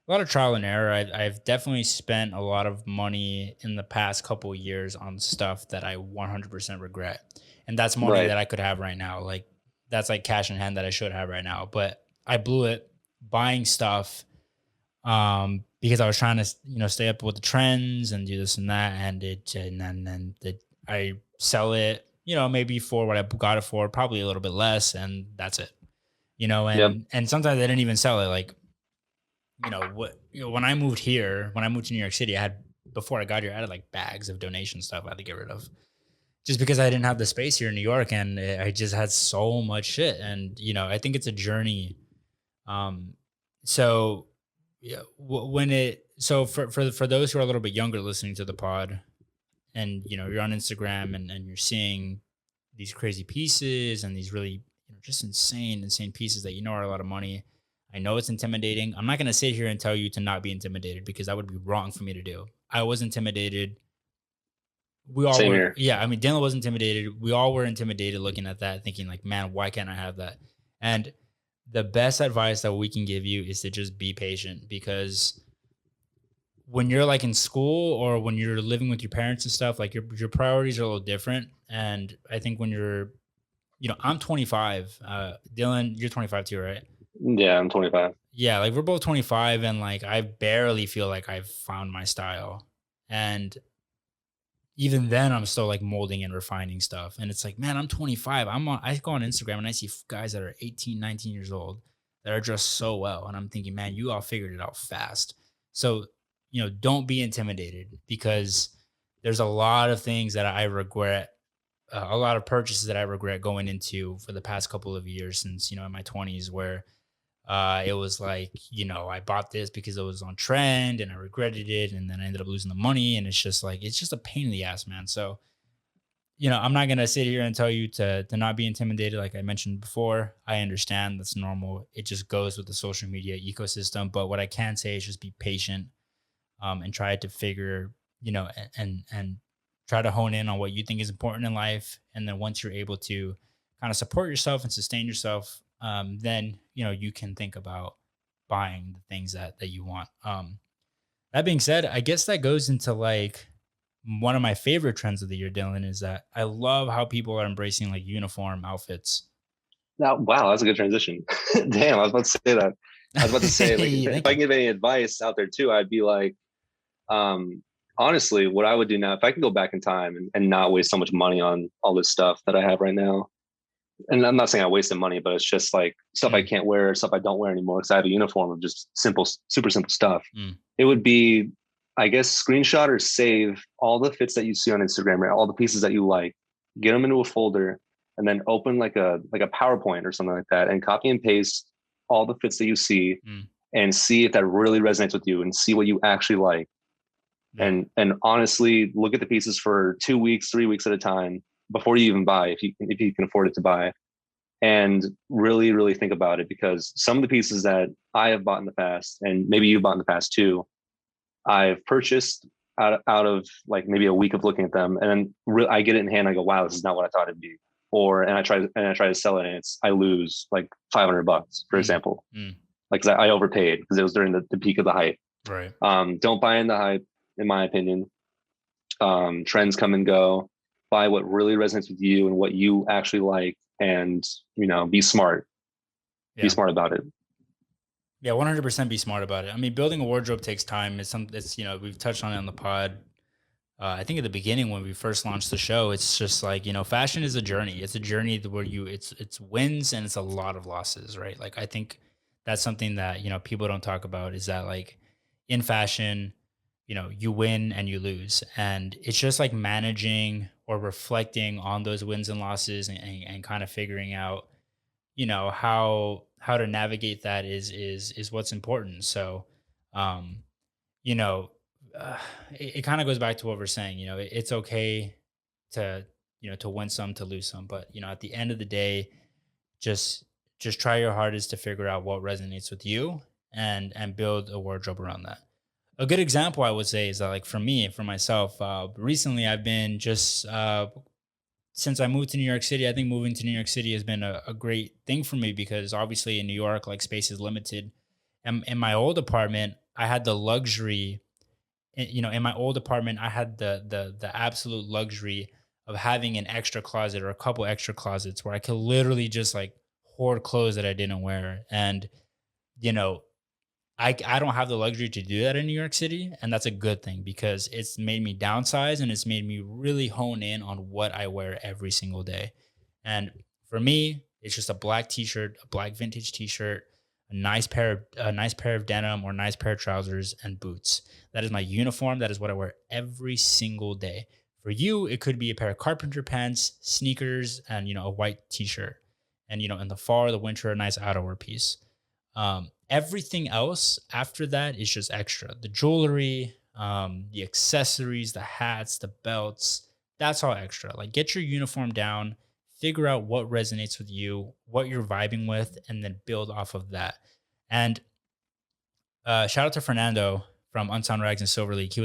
a lot of trial and error. I've definitely spent a lot of money in the past couple of years on stuff that I 100% regret. And that's money that I could have right now. Like that's like cash in hand that I should have right now. But I blew it buying stuff because I was trying to, stay up with the trends and do this and that. And I sell it, maybe for what I got it for, probably a little bit less. And that's it, and sometimes I didn't even sell it. Like, when I moved here, when I moved to New York City, before I got here, I had like bags of donation stuff I had to get rid of just because I didn't have the space here in New York, and I just had so much shit. And, I think it's a journey. So for those who are a little bit younger listening to the pod and, you're on Instagram and you're seeing these crazy pieces and these really, just insane pieces that, are a lot of money. I know it's intimidating. I'm not going to sit here and tell you to not be intimidated because that would be wrong for me to do. I was intimidated. We all Same were. Here. Yeah. I mean, Dylan was intimidated. We all were intimidated looking at that, thinking like, man, why can't I have that? And the best advice that we can give you is to just be patient, because when you're like in school or when you're living with your parents and stuff, like your priorities are a little different. And I think when you're, I'm 25, Dylan, you're 25 too, right? Yeah, I'm 25. Yeah, like we're both 25, and like I barely feel like I've found my style. And even then I'm still like molding and refining stuff. And it's like, man, I'm 25. I go on Instagram and I see guys that are 18, 19 years old that are dressed so well. And I'm thinking, man, you all figured it out fast. So don't be intimidated, because there's a lot of things that I regret, a lot of purchases that I regret going into for the past couple of years since, in my 20s, where it was like, I bought this because it was on trend and I regretted it. And then I ended up losing the money. And it's just like, it's just a pain in the ass, man. So, I'm not going to sit here and tell you to not be intimidated. Like I mentioned before, I understand that's normal. It just goes with the social media ecosystem. But what I can say is just be patient, and try to figure, and try to hone in on what you think is important in life. And then once you're able to kind of support yourself and sustain yourself, then, you can think about buying the things that you want. That being said, I guess that goes into like one of my favorite trends of the year, Dylan, is that I love how people are embracing like uniform outfits. Now, wow, that's a good transition. Damn, I was about to say that. I was about to say, like, if I can give any advice out there too, I'd be like, honestly, what I would do now, if I could go back in time and not waste so much money on all this stuff that I have right now. And I'm not saying I wasted money, but it's just like stuff I can't wear, stuff I don't wear anymore because I have a uniform of just super simple stuff. It would be, I guess, screenshot or save all the fits that you see on Instagram, right? All the pieces that you like, get them into a folder, and then open like a PowerPoint or something like that, and copy and paste all the fits that you see, and see if that really resonates with you, and see what you actually like. And honestly, look at the pieces for 2 weeks, 3 weeks at a time before you even buy, if you can afford it to buy, and really, really think about it. Because some of the pieces that I have bought in the past, and maybe you bought in the past too, I've purchased out of like maybe a week of looking at them, and then I get it in hand. I go, wow, this is not what I thought it'd be. And I try to sell it, and I lose like $500, for example. Like, 'cause I overpaid because it was during the peak of the hype. Right. Don't buy in the hype, in my opinion. Trends come and go. Buy what really resonates with you and what you actually like, and be smart. Be smart about it. Yeah, 100% be smart about it. I mean, building a wardrobe takes time. It's we've touched on it on the pod. I think at the beginning when we first launched the show, it's just like, fashion is a journey. It's a journey where it's wins and it's a lot of losses, right? Like, I think that's something that, people don't talk about, is that like in fashion, you win and you lose. And it's just like managing or reflecting on those wins and losses, and kind of figuring out, how to navigate that is what's important. So, you know, it kind of goes back to what we're saying. It's okay to to win some, to lose some, but at the end of the day, just try your hardest to figure out what resonates with you, and build a wardrobe around that. A good example I would say is that, like, for myself, recently I've been just since I moved to New York City. I think moving to New York City has been a great thing for me, because obviously in New York, like, space is limited. And in my old apartment, I had the luxury. In my old apartment, I had the absolute luxury of having an extra closet, or a couple extra closets, where I could literally just like hoard clothes that I didn't wear. And you know, I don't have the luxury to do that in New York City, and that's a good thing, because it's made me downsize, and it's made me really hone in on what I wear every single day. And for me, it's just a black t-shirt, a black vintage t-shirt, a nice pair of denim, or a nice pair of trousers, and boots. That is my uniform. That is what I wear every single day. For you, it could be a pair of carpenter pants, sneakers, and a white t-shirt. And in the fall or the winter, a nice outerwear piece. Everything else after that is just extra. The jewelry, the accessories, the hats, the belts, that's all extra. Like, get your uniform down, figure out what resonates with you, what you're vibing with, and then build off of that. And shout out to Fernando from Unsigned Rags and Silver League. I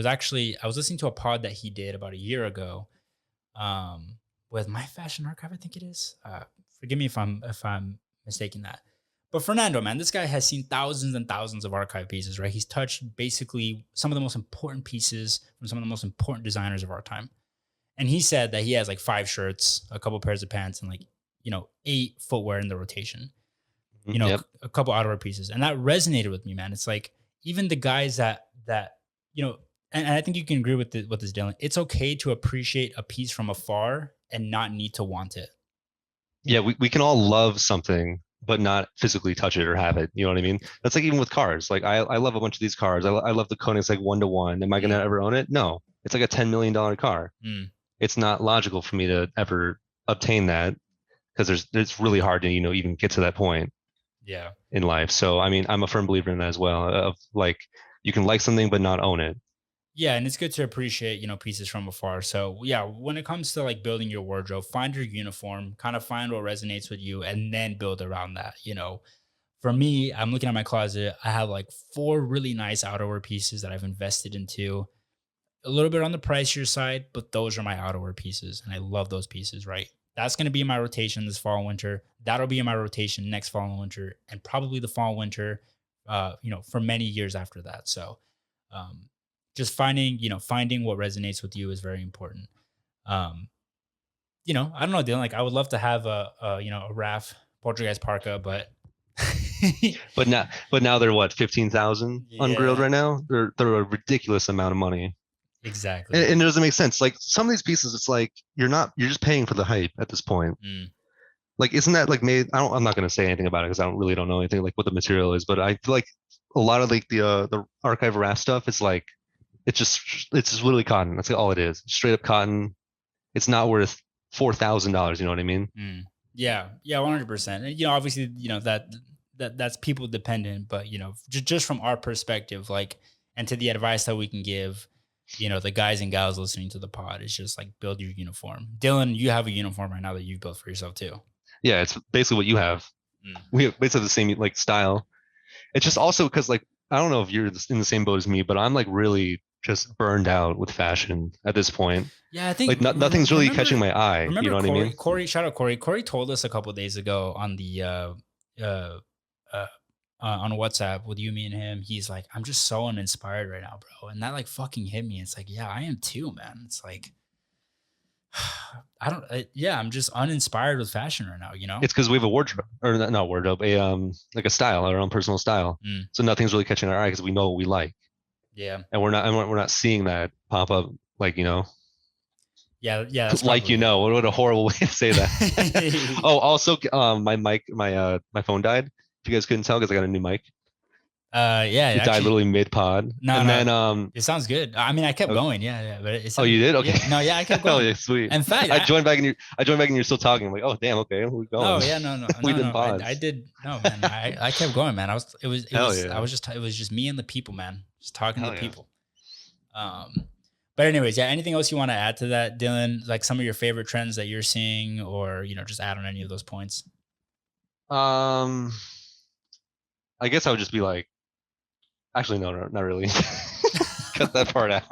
was listening to a pod that he did about a year ago, with My Fashion Archive, I think it is. Forgive me if I'm mistaking that. But Fernando, man, this guy has seen thousands and thousands of archive pieces, right? He's touched basically some of the most important pieces from some of the most important designers of our time. And he said that he has like 5 shirts, a couple pairs of pants, and like, 8 footwear in the rotation, Yep. a couple outerwear pieces. And that resonated with me, man. It's like, even the guys that, and I think you can agree with this, Dylan. It's okay to appreciate a piece from afar and not need to want it. Yeah, we can all love something but not physically touch it or have it. You know what I mean? That's like even with cars. Like I love a bunch of these cars. I love the Koenigsegg 1-to-1. Am I gonna ever own it? No. It's like a $10 million car. It's not logical for me to ever obtain that because it's really hard to even get to that point. Yeah. In life. So I mean, I'm a firm believer in that as well. Of like, you can like something but not own it. Yeah, and it's good to appreciate, pieces from afar. So yeah, when it comes to like building your wardrobe, find your uniform, kind of find what resonates with you, and then build around that. For me, I'm looking at my closet. I have like 4 really nice outerwear pieces that I've invested into. A little bit on the pricier side, but those are my outerwear pieces, and I love those pieces. Right, that's going to be my rotation this fall and winter. That'll be in my rotation next fall and winter, and probably the fall and winter. For many years after that. So. Just finding what resonates with you is very important. I don't know, Dylan, like I would love to have a RAF Portuguese parka, but but now they're what, 15,000 ungrilled right now? They're a ridiculous amount of money. Exactly. And it doesn't make sense. Like some of these pieces, it's like you're just paying for the hype at this point. Like, isn't that like made? I'm not going to say anything about it because I don't know anything like what the material is, but I feel like a lot of like the archive RAF stuff is like, it's just literally cotton. That's like all it is. Straight up cotton. It's not worth $4,000. You know what I mean? Yeah, 100%. And obviously, that's people dependent, but just from our perspective, like, and to the advice that we can give, the guys and gals listening to the pod, is just like build your uniform. Dylan, you have a uniform right now that you've built for yourself too. Yeah, it's basically what you have. We have basically the same like style. It's just also because like I don't know if you're in the same boat as me, but I'm like really just burned out with fashion at this point. Yeah, I think like nothing's really catching my eye. You know what I mean? Corey, shout out Corey. Corey told us a couple of days ago on the on WhatsApp with you, me, and him. He's like, I'm just so uninspired right now, bro, and that like fucking hit me. It's like, yeah, I am too, man. It's like, I'm just uninspired with fashion right now. It's because we have a wardrobe, or not wardrobe, like a style, our own personal style. So nothing's really catching our eye because we know what we like. Yeah, and we're not seeing that pop up, like Yeah, that's like what a horrible way to say that. Oh, also, my phone died. If you guys couldn't tell, because I got a new mic. It died literally mid pod. Then it sounds good. I mean, I kept going. Yeah. But it you did? Okay. Yeah, I kept going. Oh, yeah, sweet. In fact, I joined back and you're still talking. I'm like, oh damn, okay, we're going. Oh yeah, no. I did. No, man. I kept going, man. It was just me and the people, man. Just talking to the people. But anyways, yeah. Anything else you want to add to that, Dylan? Like some of your favorite trends that you're seeing, or just add on any of those points. I guess I would just be like, actually, no, not really. Cut that part out.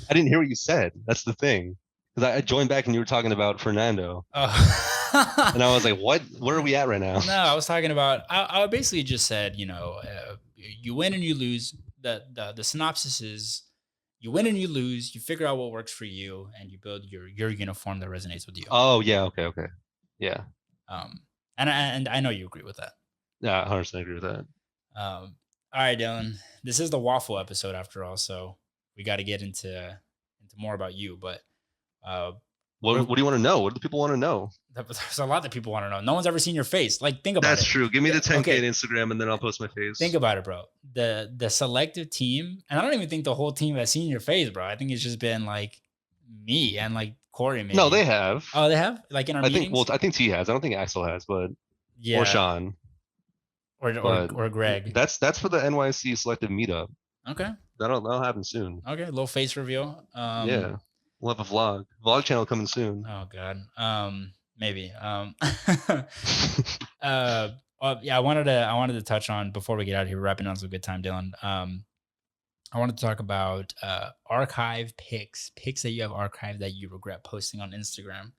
I didn't hear what you said. That's the thing. Because I joined back and you were talking about Fernando. And I was like, what are we at right now? No, I was talking about, I basically just said, you win and you lose. The synopsis is you win and you lose, you figure out what works for you, and you build your uniform that resonates with you. Oh yeah. Okay. Yeah. And I know you agree with that. Yeah, 100% agree with that. All right, Dylan. This is the Wofol episode after all, so we got to get into more about you. But what do you want to know? What do people want to know? There's a lot that people want to know. No one's ever seen your face. Like, think about it. That's true. Give me the 10K on Instagram, and then I'll post my face. Think about it, bro. The selective team, and I don't even think the whole team has seen your face, bro. I think it's just been like me and like Corey. Maybe. No, they have. Oh, they have. Like in our meetings? I think T has. I don't think Axel has, but yeah, or Sean, or Greg. That's for the NYC selective meetup. Okay, that'll happen soon. Okay, a little face reveal. Yeah, we'll have a vlog channel coming soon. Oh God, maybe. Yeah, I wanted to touch on, before we get out of here, wrapping on some good time, Dylan. I wanted to talk about archive pics that you have archived that you regret posting on Instagram.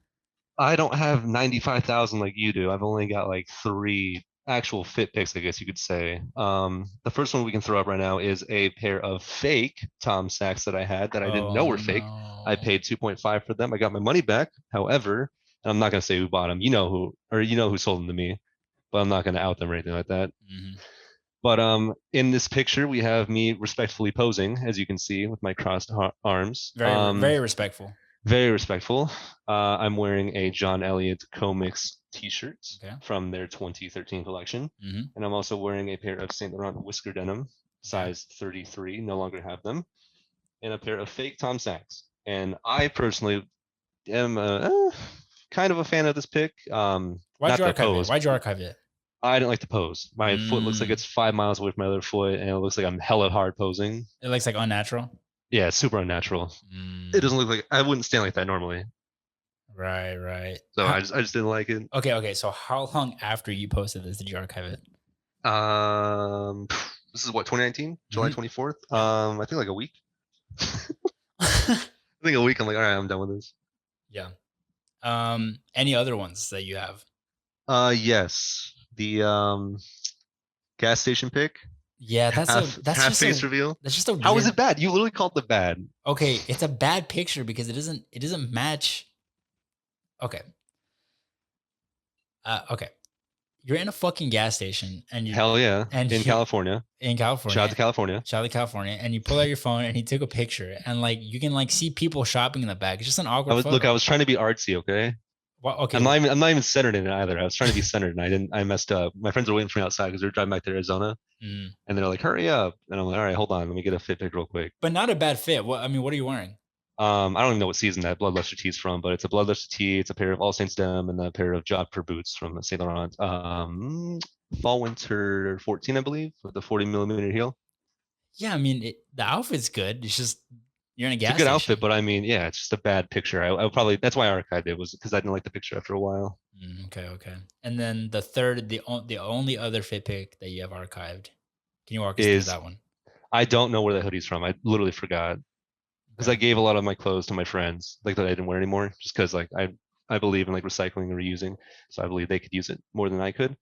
I don't have 95,000 like you do. I've only got like 3 actual fit pics, I guess you could say. The first one we can throw up right now is a pair of fake Tom Sachs that I had that I didn't know were fake. I paid 2.5 for them. I got my money back. However, and I'm not going to say who bought them. You know who sold them to me, but I'm not going to out them or anything like that. Mm-hmm. But in this picture, we have me respectfully posing, as you can see, with my crossed arms. Very respectful. Very respectful. I'm wearing a John Elliott Comix t-shirts Okay. from their 2013 collection. Mm-hmm. And I'm also wearing a pair of Saint Laurent whisker denim, size 33, no longer have them, and a pair of fake Tom Sachs. And I personally am kind of a fan of this pick. Why'd Not you the archive it? pose. Why'd you archive it? I didn't like the pose. My foot looks like it's 5 miles away from my other foot, and it looks like I'm hella hard posing. It looks like unnatural. Yeah, it's super unnatural. It doesn't look like I wouldn't stand like that normally. Right. So I just didn't like it. Okay. So how long after you posted this did you archive it? This is what, 2019, July 24th. I think like a week. I think a week. I'm like, all right, I'm done with this. Yeah. Any other ones that you have? Yes, the gas station pick. Yeah, that's half just face reveal. That's just a weird... How is it bad? You literally called it bad. Okay, it's a bad picture because it doesn't match. Okay. Okay. You're in a fucking gas station and you Hell yeah. In California. In California. Shout out to California. Shout out to California. And you pull out your phone and he took a picture and like you can like see people shopping in the back. It's just an awkward photo. Look, I was trying to be artsy, okay? Well, okay. I'm not even centered in it either. I was trying to be centered and I messed up. My friends were waiting for me outside because they were driving back to Arizona. And they're like, hurry up. And I'm like, all right, hold on. Let me get a fit pic real quick. But not a bad fit. What are you wearing? I don't even know what season that Bloodluster tee's from, but it's a Bloodluster tee. It's a pair of All Saints denim and a pair of Jodhpur boots from Saint Laurent. Fall winter 14, I believe, with the 40mm heel. Yeah, I mean the outfit's good. It's just you're in a gas It's a good station. outfit, but I mean, yeah, it's just a bad picture. I probably that's why I archived it, was because I didn't like the picture after a while. Okay. And then the only other fit pic that you have archived. Can you walk us through that one? I don't know where that hoodie's from. I literally forgot. Because I gave a lot of my clothes to my friends, like that I didn't wear anymore, just because like I believe in like recycling and reusing, so I believe they could use it more than I could.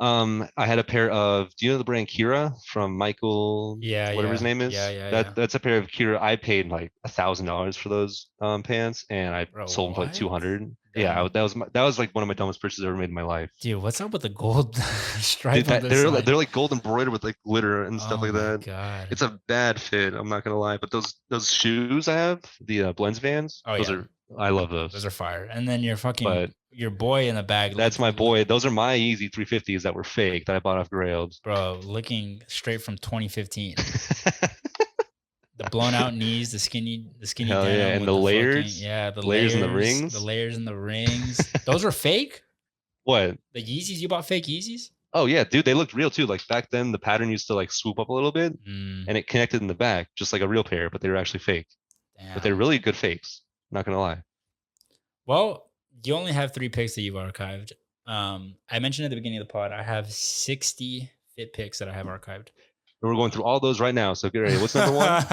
I had a pair of, do you know the brand Kira from Michael? Yeah, whatever his name is. That's a pair of Kira. I paid like $1,000 for those pants, and I sold them for like 200. Yeah, that was like one of my dumbest purchases I ever made in my life. Dude, what's up with the gold stripe? They're like gold embroidered with like glitter and stuff like that. God. It's a bad fit. I'm not gonna lie, but those shoes I have, the Blends Vans. I love those. Those are fire. And then your boy in the bag. That's my boy. Those are my Yeezy 350s that were fake that I bought off Grailed. Bro, looking straight from 2015. The blown out knees, the skinny Hell denim, yeah, and the layers. the layers and the rings. The layers and the rings. Those were fake? What? The Yeezys? You bought fake Yeezys? Oh yeah, dude, they looked real too. Like back then, the pattern used to like swoop up a little bit, and it connected in the back, just like a real pair, but they were actually fake. Damn. But they're really good fakes. Not gonna lie. Well, you only have 3 picks that you've archived. I mentioned at the beginning of the pod, I have 60 fit picks that I have archived. We're going through all those right now, so get ready. What's number 1?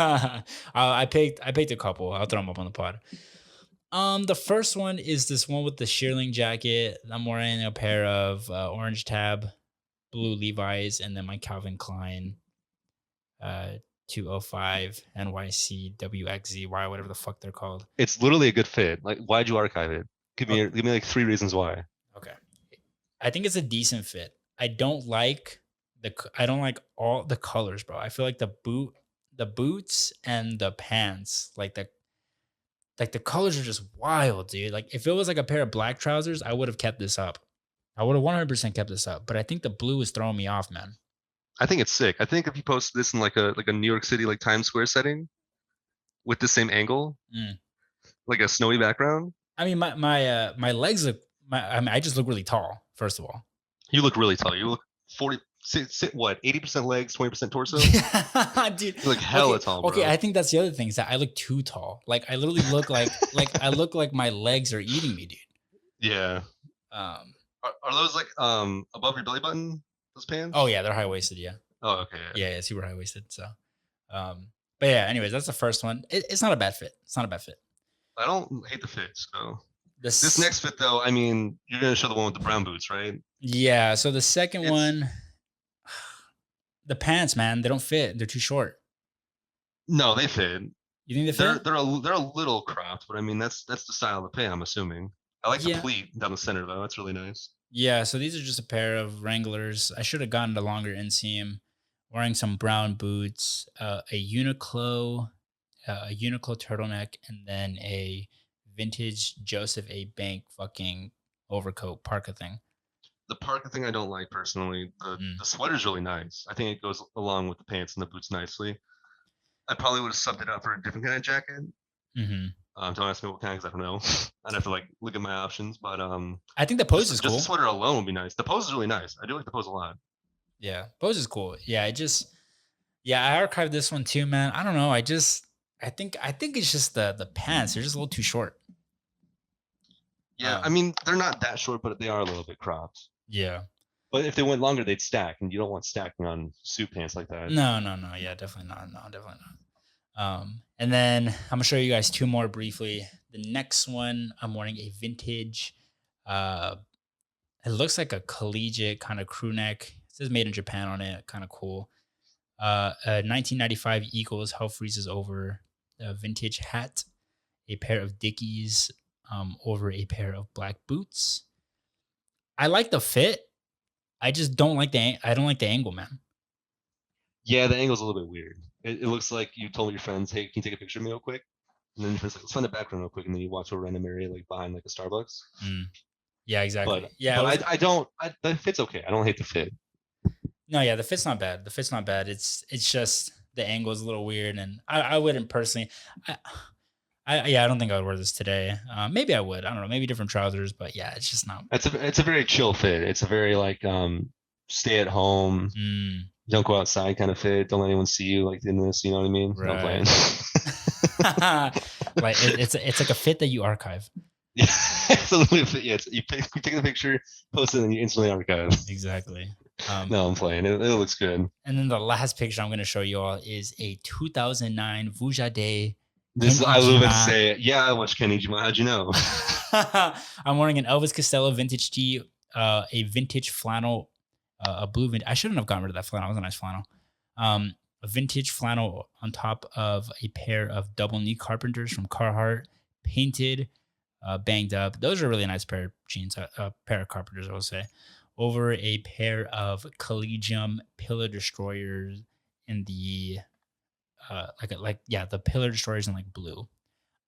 I picked a couple. I'll throw them up on the pod. The first one is this one with the shearling jacket. I'm wearing a pair of orange tab, blue Levi's, and then my Calvin Klein 205 NYC WXZY, whatever the fuck they're called. It's literally a good fit. Like, why'd you archive it? Give me like 3 reasons why. Okay, I think it's a decent fit. I don't like all the colors, bro. I feel like the boots and the pants, like the colors are just wild, dude. Like if it was like a pair of black trousers, I would have kept this up. I would have 100% kept this up. But I think the blue is throwing me off, man. I think it's sick. I think if you post this in like a New York City like Times Square setting with the same angle, like a snowy background. I mean, my legs look. I just look really tall. First of all, you look really tall. You look 80% legs, 20% torso. Yeah, dude. You look hella tall, bro. Okay, I think that's the other thing is that I look too tall. Like I literally look like I look like my legs are eating me, dude. Yeah. Are those like above your belly button? Those pants? Oh yeah, they're high waisted. Yeah. Oh okay. Yeah, super high waisted. So, but yeah. Anyways, that's the first one. It's not a bad fit. It's not a bad fit. I don't hate the fit. So this next fit though, I mean, you're gonna show the one with the brown boots, right? Yeah. So the second one, the pants, man, they don't fit. They're too short. No, they fit. You think they fit? They're a little cropped, but I mean that's the style of the pant, I'm assuming. I like the pleat down the center though. That's really nice. Yeah, so these are just a pair of Wranglers. I should have gotten a longer inseam. Wearing some brown boots, a Uniqlo turtleneck, and then a vintage Joseph A. Bank fucking overcoat parka thing. The parka thing I don't like personally. The sweater's really nice. I think it goes along with the pants and the boots nicely. I probably would have subbed it out for a different kind of jacket. Don't ask me what kind, because I don't know. I'd have to like look at my options. But I think the pose is cool. Just the sweater alone would be nice. The pose is really nice. I do like the pose a lot. Yeah, pose is cool. Yeah, I archived this one too, man. I don't know. I think it's just the pants. They're just a little too short. Yeah, I mean they're not that short, but they are a little bit cropped. Yeah. But if they went longer, they'd stack, and you don't want stacking on suit pants like that. No. Yeah, definitely not. No, definitely not. And then I'm gonna show you guys two more briefly. The next one, I'm wearing a vintage. It looks like a collegiate kind of crew neck. It says made in Japan on it. Kind of cool. A 1995 Eagles Hell Freezes over a vintage hat. A pair of Dickies over a pair of black boots. I like the fit. I just don't like the angle, man. Yeah, the angle's a little bit weird. It looks like you told your friends, "Hey, can you take a picture of me real quick?" And then your friends like, "Let's find the background real quick," and then you walk to a random area like behind like a Starbucks. Yeah, exactly. But, yeah, but the fit's okay. I don't hate the fit. No, yeah, the fit's not bad. It's just the angle is a little weird, and I wouldn't personally. I don't think I would wear this today. Maybe I would. I don't know. Maybe different trousers, but yeah, it's just not. It's a very chill fit. It's a very like stay at home, don't go outside kind of fit. Don't let anyone see you like in this. You know what I mean? Right. No playing. Like it's like a fit that you archive. Yeah, it's a little bit. Yeah, you take the picture, post it, and you instantly archive. Exactly. No, I'm playing. It looks good. And then the last picture I'm going to show you all is a 2009 Vujade. I love it. Say it. Yeah, I watched Kenijima. How'd you know? I'm wearing an Elvis Costello vintage tee, a vintage flannel, a blue. I shouldn't have gotten rid of that flannel. It was a nice flannel. A vintage flannel on top of a pair of double knee Carpenters from Carhartt, painted, banged up. Those are a really nice pair of jeans. A pair of Carpenters, I will say. Over a pair of Collegium Pillar Destroyers in the the Pillar Destroyers in like blue.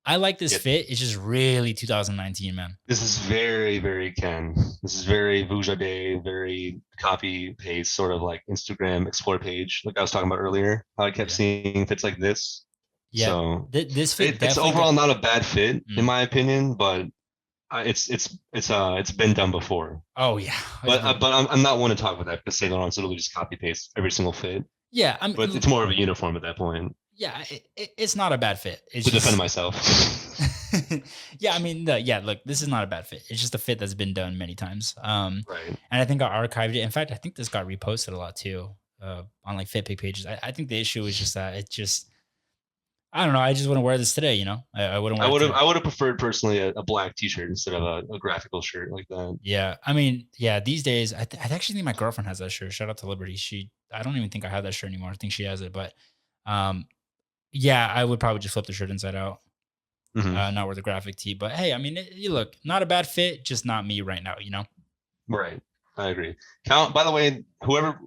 I like this fit. It's just really 2019, man. This is very, very Ken. This is very Vujade, very copy paste, sort of like Instagram explore page, like I was talking about earlier. How I kept seeing fits like this. Yeah, so this fit. It's overall not a bad fit in my opinion, but it's been done before. Oh yeah, but I'm not one to talk about that because Saint Laurent's literally just copy paste every single fit. Yeah, but it's more of a uniform at that point. Yeah, it's not a bad fit. It's to defend myself. Yeah, I mean, look, this is not a bad fit. It's just a fit that's been done many times. Right. And I think I archived it. In fact, I think this got reposted a lot too, on like fit pick pages. I think the issue is just that it just. I don't know. I just wouldn't wear this today, you know. I wouldn't. I would have preferred personally a black T-shirt instead of a graphical shirt like that. Yeah, I mean, yeah. These days, I actually think my girlfriend has that shirt. Shout out to Liberty. I don't even think I have that shirt anymore. I think she has it, but, yeah, I would probably just flip the shirt inside out, not wear the graphic tee. But hey, I mean, you look, not a bad fit, just not me right now, you know. Right, I agree. By the way, whoever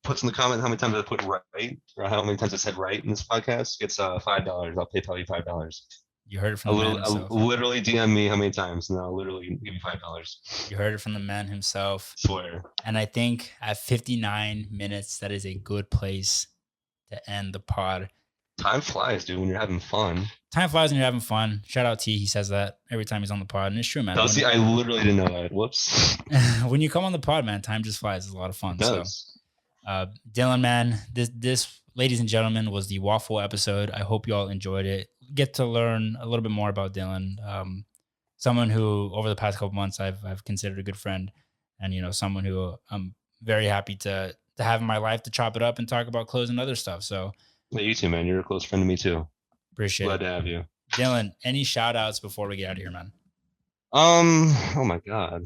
puts in the comment how many times I put right or how many times I said right in this podcast gets $5. I'll PayPal you $5. You heard it from the man himself. Literally DM me how many times, and I'll literally give you $5. You heard it from the man himself. Swear. And I think at 59 minutes, that is a good place to end the pod. Time flies, dude, when you're having fun. Time flies when you're having fun. Shout out T. He says that every time he's on the pod, and it's true, man. I literally didn't know that. Whoops. When you come on the pod, man, time just flies. It's a lot of fun. It does. So, Dylan, man, this, ladies and gentlemen, was the Wofol episode. I hope you all enjoyed it. Get to learn a little bit more about Dylan, someone who over the past couple months I've considered a good friend, and you know, someone who I'm very happy to have in my life to chop it up and talk about clothes and other stuff. So, yeah, you too, man. You're a close friend to me too. Appreciate it. Glad to have you, Dylan. Any shout outs before we get out of here, man? Oh my God.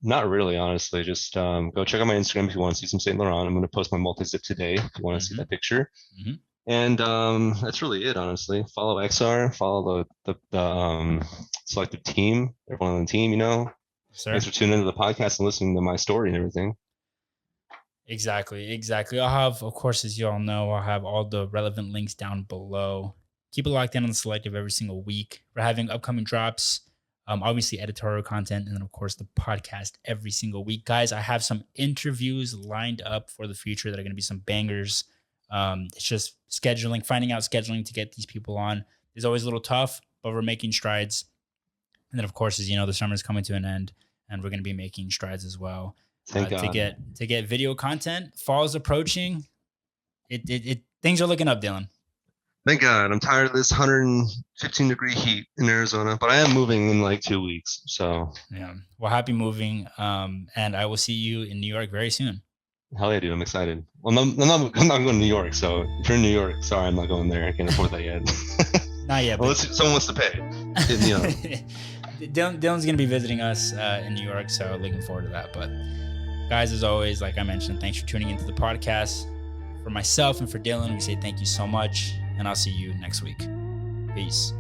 Not really, honestly. Just go check out my Instagram if you want to see some Saint Laurent. I'm going to post my multi-zip today if you want to see that picture. And that's really it, honestly. Follow Exsar. Follow the Selective team. Everyone on the team, you know. Thanks for tuning into the podcast and listening to my story and everything. Exactly. I'll have, of course, as you all know, I'll have all the relevant links down below. Keep it locked in on the Selective every single week. We're having upcoming drops. Obviously editorial content, and then of course the podcast every single week. Guys, I have some interviews lined up for the future that are going to be some bangers. It's just finding out scheduling to get these people on is always a little tough, but we're making strides. And then of course, as you know, the summer is coming to an end, and we're going to be making strides as well. Thank God. To get video content. Fall is approaching. Things are looking up, Dylan. Thank God. I'm tired of this 115-degree heat in Arizona, but I am moving in like 2 weeks. So yeah, well, happy moving. And I will see you in New York very soon. Hell yeah, dude! I'm excited. Well, I'm not going to New York. So if you're in New York, sorry, I'm not going there. I can't afford that yet. Not yet. Unless someone wants to pay. You know. Dylan's going to be visiting us in New York, so looking forward to that. But guys, as always, like I mentioned, thanks for tuning into the podcast. For myself and for Dylan, we say thank you so much, and I'll see you next week. Peace.